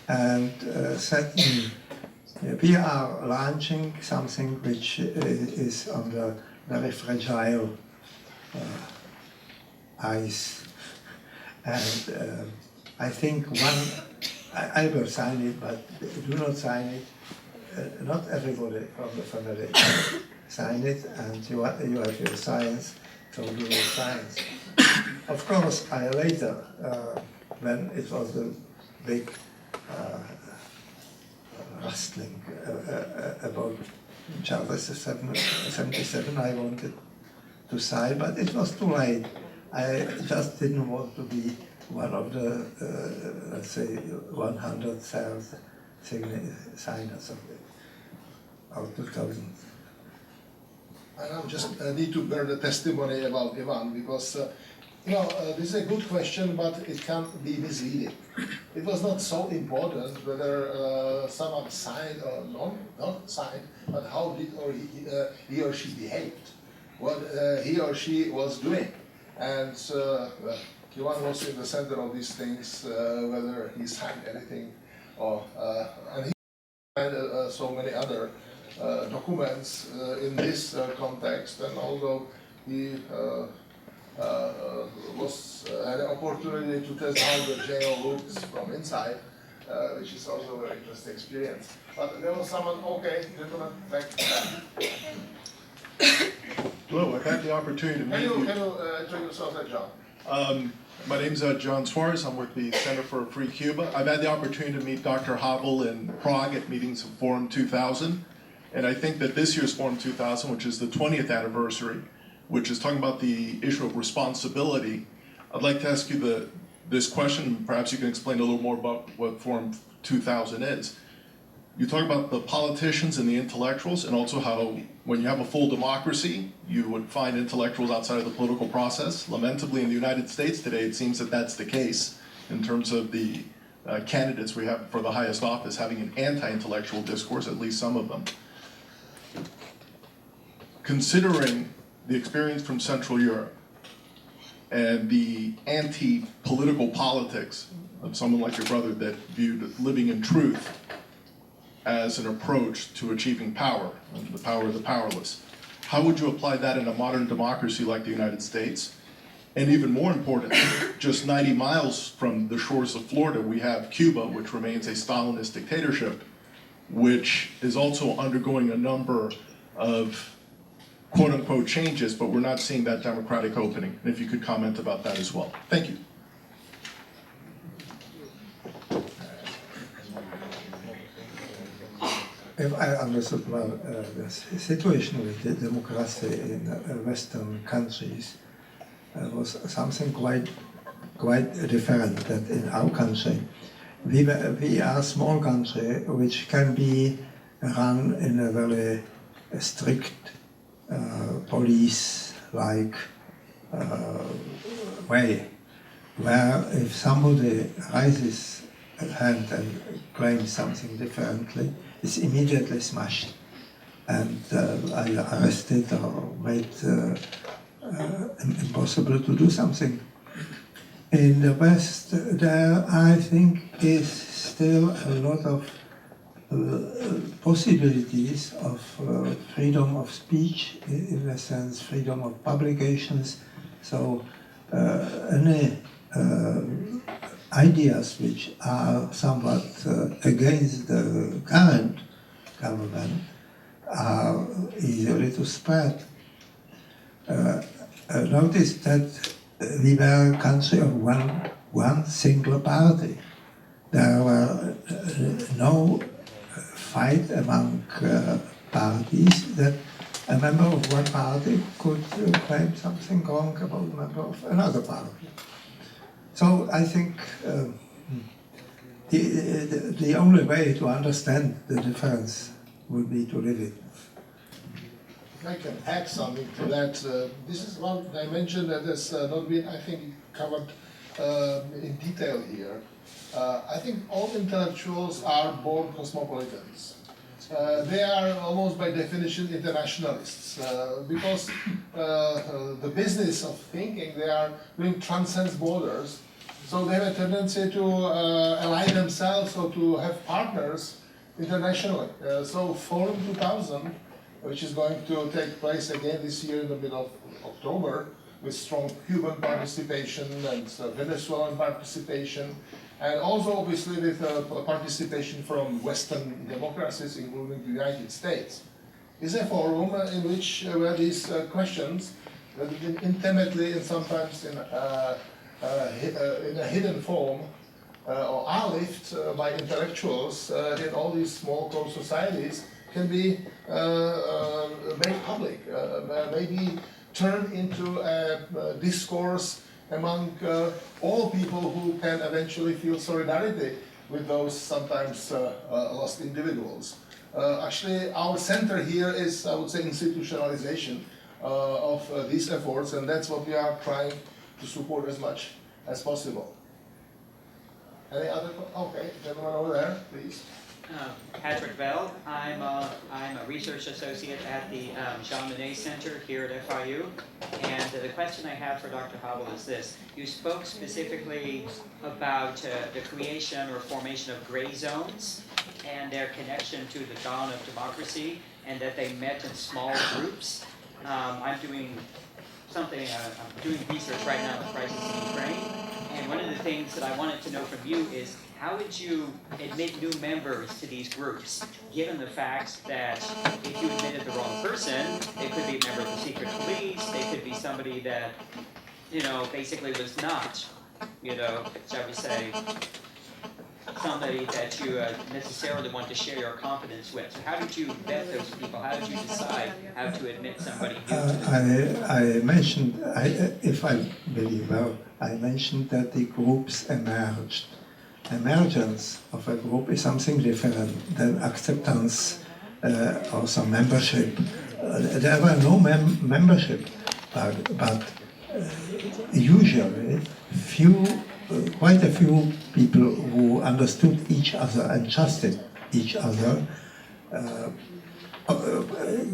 and said, we are launching something which is on the very fragile ice. And I think I will sign it, but do not sign it. Not everybody from the family sign it, and you have your science, so do your science. Of course, I later, when it was the big rustling about Charter 77, I wanted to sign, but it was too late. I just didn't want to be one of the, let's say, 100,000 signers of it, or 2,000. I now just need to bear the testimony about Ivan, because This is a good question, but it can be misleading. It was not so important whether someone signed or not signed, but how did he or she behaved, what he or she was doing. And Kivan was in the center of these things, whether he signed anything or, and he signed so many other documents in this context, and although he had an opportunity to test how the jail looks from inside, which is also a very interesting experience. But there was someone, okay, gentlemen, back. Hello, I've had the opportunity to meet you. Can you introduce yourself, John? My name's John Suarez. I'm with the Center for a Free Cuba. I've had the opportunity to meet Dr. Havel in Prague at meetings of Forum 2000. And I think that this year's Forum 2000, which is the 20th anniversary, which is talking about the issue of responsibility, I'd like to ask you this question. Perhaps you can explain a little more about what Forum 2000 is. You talk about the politicians and the intellectuals, and also how when you have a full democracy, you would find intellectuals outside of the political process. Lamentably, in the United States today, it seems that that's the case in terms of the candidates we have for the highest office having an anti-intellectual discourse, at least some of them. Considering the experience from Central Europe and the anti-political politics of someone like your brother that viewed living in truth as an approach to achieving power, and the power of the powerless, how would you apply that in a modern democracy like the United States? And even more importantly, just 90 miles from the shores of Florida, we have Cuba, which remains a Stalinist dictatorship, which is also undergoing a number of quote-unquote changes, but we're not seeing that democratic opening. And if you could comment about that as well. Thank you. If I understood well, the situation with the democracy in Western countries was something quite different. That in our country, we are a small country which can be run in a very strict police-like way, where if somebody raises a hand and claims something differently, it's immediately smashed and either arrested or made impossible to do something. In the West, there I think is still a lot of possibilities of freedom of speech, in a sense, freedom of publications. So any ideas which are somewhat against the current government are easily to spread. Notice that we were a country of one single party. There were no fight among parties that a member of one party could claim something wrong about a member of another party. So I think the only way to understand the difference would be to live it. I can add something to that. This is one dimension that has not been, I think, covered in detail here. I think all intellectuals are born cosmopolitans. They are almost by definition internationalists because the business of thinking they are doing transcends borders. So they have a tendency to ally themselves or to have partners internationally. So Forum 2000, which is going to take place again this year in the middle of October, with strong Cuban participation and Venezuelan participation, and also obviously with participation from Western democracies, including the United States, is a forum in which where these questions that have been intimately and sometimes in a hidden form or are lived by intellectuals in all these small closed societies can be made public, maybe turned into a discourse among all people who can eventually feel solidarity with those sometimes lost individuals. Actually, our center here is, I would say, institutionalization of these efforts, and that's what we are trying to support as much as possible. Any other, okay, gentleman over there, please. Patrick Bell. I'm a research associate at the Jean Monnet Center here at FIU. And the question I have for Dr. Havel is this. You spoke specifically about the creation or formation of gray zones and their connection to the dawn of democracy, and that they met in small groups. I'm doing research right now on the crisis in Ukraine. And one of the things that I wanted to know from you is, how would you admit new members to these groups, given the fact that if you admitted the wrong person, they could be a member of the secret police, they could be somebody that, basically was not, shall we say, somebody that you necessarily want to share your confidence with. So how did you vet those people? How did you decide how to admit somebody new to them? I mentioned, if I believe well, I mentioned that the groups emerged. Emergence of a group is something different than acceptance or some membership. There were no membership, but usually quite a few people who understood each other and trusted each other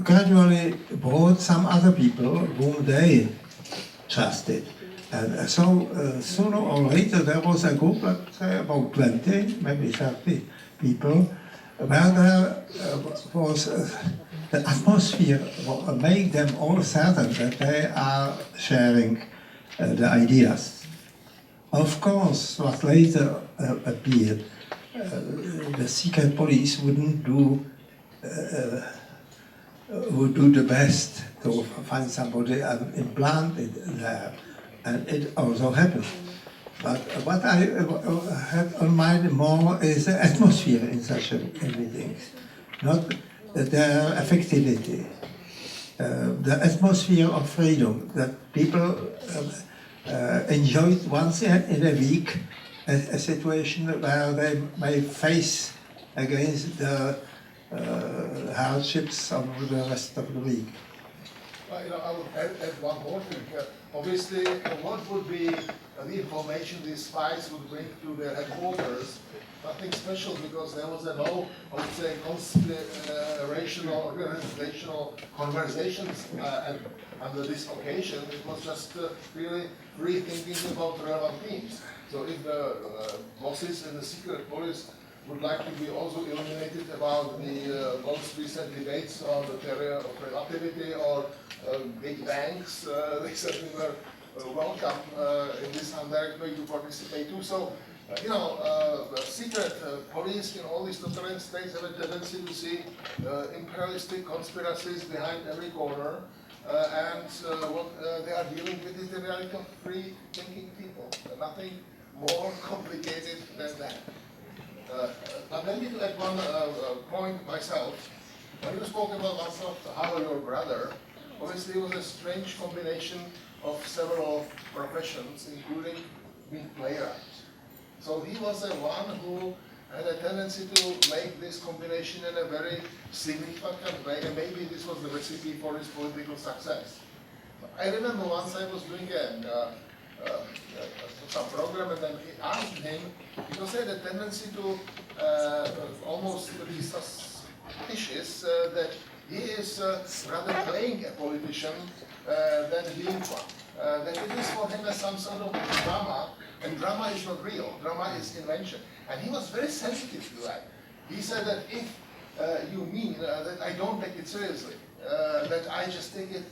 gradually brought some other people whom they trusted. And so sooner or later there was a group, let's say about 20, maybe 30 people, where there was the atmosphere made them all certain that they are sharing the ideas. Of course, what later appeared, the secret police would do the best to find somebody and implant it there. And it also happened. But what I had on mind more is the atmosphere in such meetings, not their effectivity. The atmosphere of freedom, that people enjoyed once in a week a situation where they may face against the hardships of the rest of the week. I would add one more thing. Obviously, what would be the information these spies would bring to their headquarters? Nothing special, because there was no, I would say, conspirational, organizational conversations under this occasion. It was just really free thinking about relevant themes. So if the bosses in the secret police would like to be also illuminated about the most recent debates on the theory of relativity or big banks, they certainly were welcome in this indirect way to participate too. So, the secret police in all these totalitarian states have a tendency to see imperialistic conspiracies behind every corner, and what they are dealing with is the reality of free thinking people. Nothing more complicated than that. But let me add one point myself. When you spoke about Václav Havel, your brother, obviously it was a strange combination of several professions, including being playwright. So he was the one who had a tendency to make this combination in a very significant way, and maybe this was the recipe for his political success. I remember once I was doing some program, and then I asked him, because he had a tendency to almost be suspicious that he is rather playing a politician than being one. That it is for him as some sort of drama, and drama is not real, drama is invention. And he was very sensitive to that. He said that if you mean that I don't take it seriously, that I just take it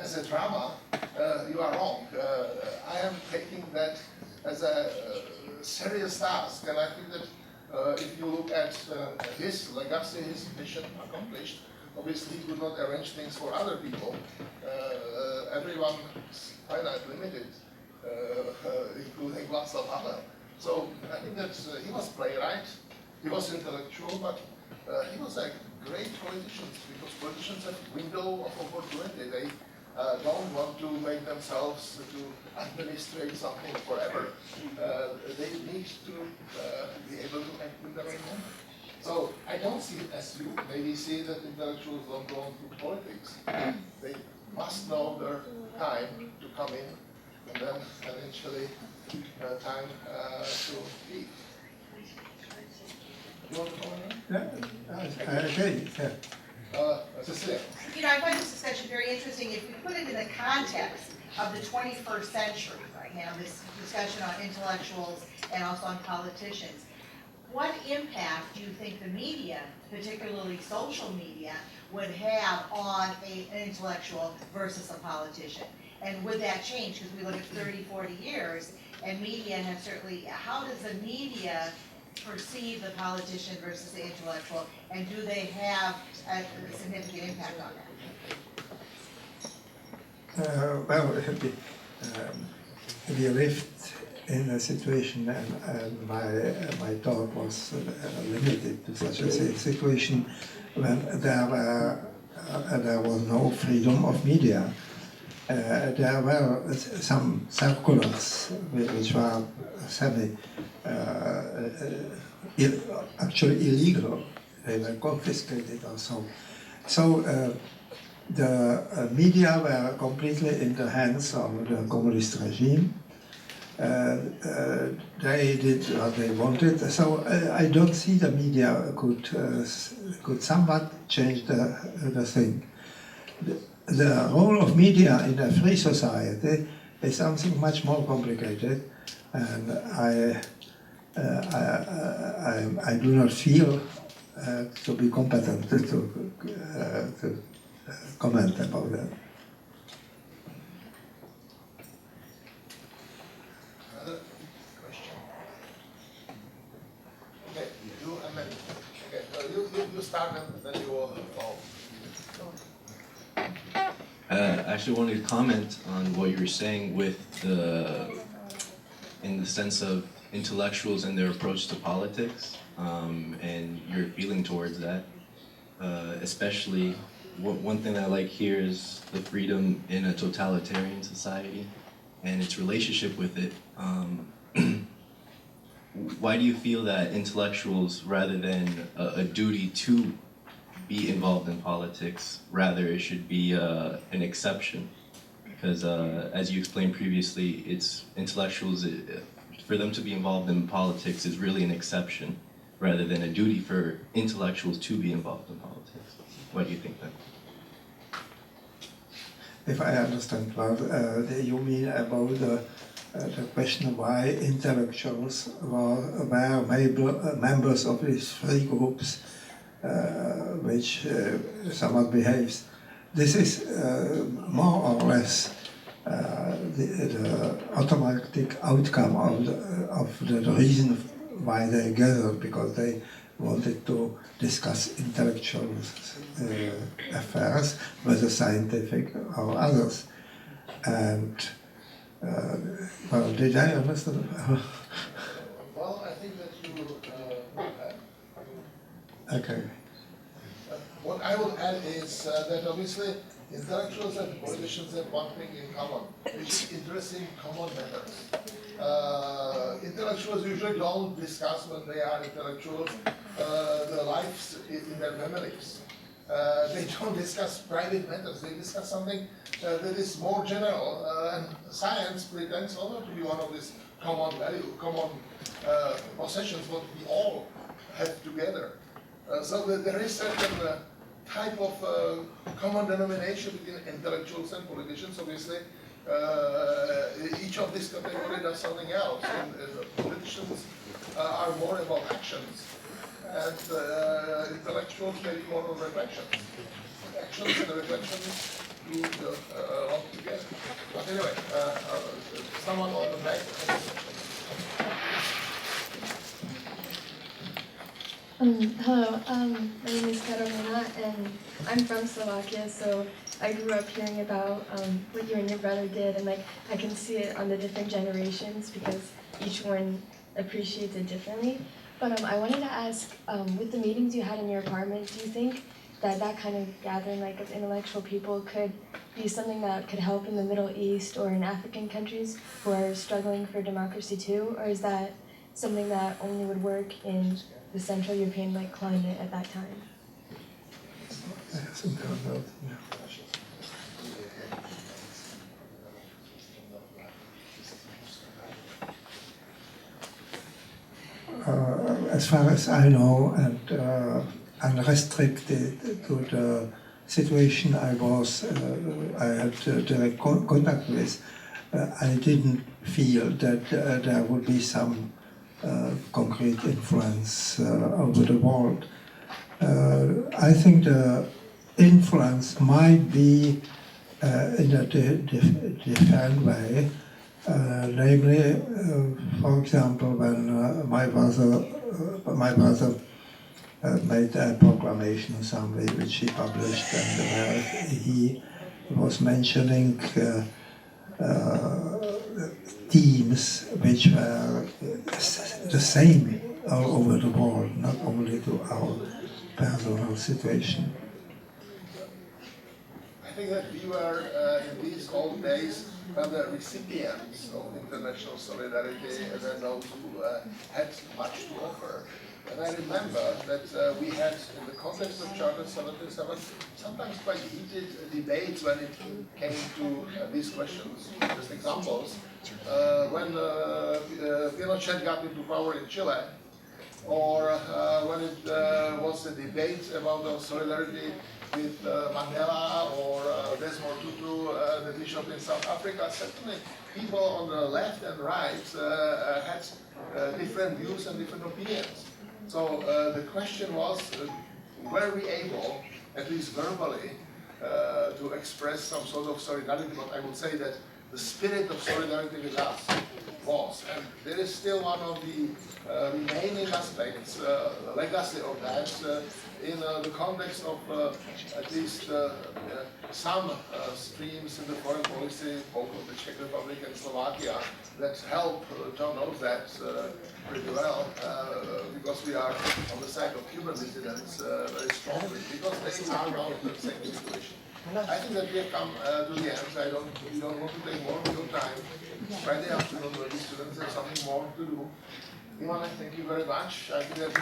as a drama, you are wrong. I am taking that as a serious task, and I think that if you look at his legacy, his mission accomplished, obviously he could not arrange things for other people. Everyone is finite, limited, including Václav Havel. So I think that he was playwright, he was intellectual, but he was a great politician, because politicians have a window of opportunity. They don't want to make themselves to administrate something forever. They need to be able to act in the right moment. So I don't see it as you maybe see that intellectuals don't go into politics. They must know their time to come in and then eventually time to eat. You want to comment? Yeah, I agree. Yeah. Cecilia. You know, I find this discussion very interesting. If we put it in the context of the 21st century, right now, this discussion on intellectuals and also on politicians, what impact do you think the media, particularly social media, would have on an intellectual versus a politician? And would that change? Because we look at 30, 40 years, and media have certainly, how does the media perceive the politician versus the intellectual, and do they have a significant impact on that? Well, we lived in a situation, and my talk was limited to such a situation when there was no freedom of media. There were some circulars which were actually illegal. They were confiscated or so. So the media were completely in the hands of the communist regime. They did what they wanted. So I don't see the media could somewhat change the thing. The role of media in a free society is something much more complicated, and I do not feel to be competent to comment about that. Another question? Okay, you and then, okay, you start and then you will follow. I actually wanted to comment on what you were saying with in the sense of intellectuals and their approach to politics, and your feeling towards that. Especially, one thing that I like here is the freedom in a totalitarian society and its relationship with it. Why do you feel that intellectuals, rather than a duty to be involved in politics, rather it should be an exception? Because as you explained previously, it's intellectuals, for them to be involved in politics is really an exception rather than a duty for intellectuals to be involved in politics. What do you think then? If I understand well, you mean about the question why intellectuals were members of these three groups, which somewhat behaves. This is more or less the automatic outcome of the reason why they gathered, because they wanted to discuss intellectual affairs, whether scientific or others. And, well, did I understand? Well, I think that you Okay. what I will add is that obviously intellectuals and politicians have one thing in common, which is interesting common matters. Intellectuals usually don't discuss, when they are intellectuals, their lives in their families. They don't discuss private matters. They discuss something that is more general, and science pretends also to be one of these common possessions what we all have together. So that there is certain type of common denomination between intellectuals and politicians. Obviously, each of these categories does something else. And politicians are more about actions, and intellectuals may be more of reflections. Actions and reflections do along together. But anyway, someone on the back. Hello, my name is Carolina, and I'm from Slovakia, so I grew up hearing about what you and your brother did, and I can see it on the different generations because each one appreciates it differently. But I wanted to ask, with the meetings you had in your apartment, do you think that kind of gathering of intellectual people could be something that could help in the Middle East or in African countries who are struggling for democracy too, or is that something that only would work in the Central European climate at that time? as far as I know, and unrestricted to the situation I had direct contact with, I didn't feel that there would be some concrete influence over the world. I think the influence might be in a different way. Namely, for example, when my brother made a proclamation somewhere which he published, and where he was mentioning themes which were the same all over the world, not only to our personal situation. I think that we were in these old days the recipients of international solidarity and those who had much to offer. And I remember that we had, in the context of Charter 77, sometimes quite heated debates when it came to these questions. Just examples. When Pinochet got into power in Chile, or when it was a debate about the solidarity with Mandela or Desmond Tutu, the bishop in South Africa, certainly people on the left and right had different views and different opinions. So the question was, were we able, at least verbally, to express some sort of solidarity? But I would say that the spirit of solidarity with us was, and there is still one of the remaining aspects, the legacy of that, in the context of at least some streams in the foreign policy, both of the Czech Republic and Slovakia, that help John knows that pretty well, because we are on the side of human dissidents very strongly, because they are not in the same situation. I think that we have come to the end. We don't want to take more of your time. Friday afternoon, the students have something more to do. Ivan, thank you very much. I think that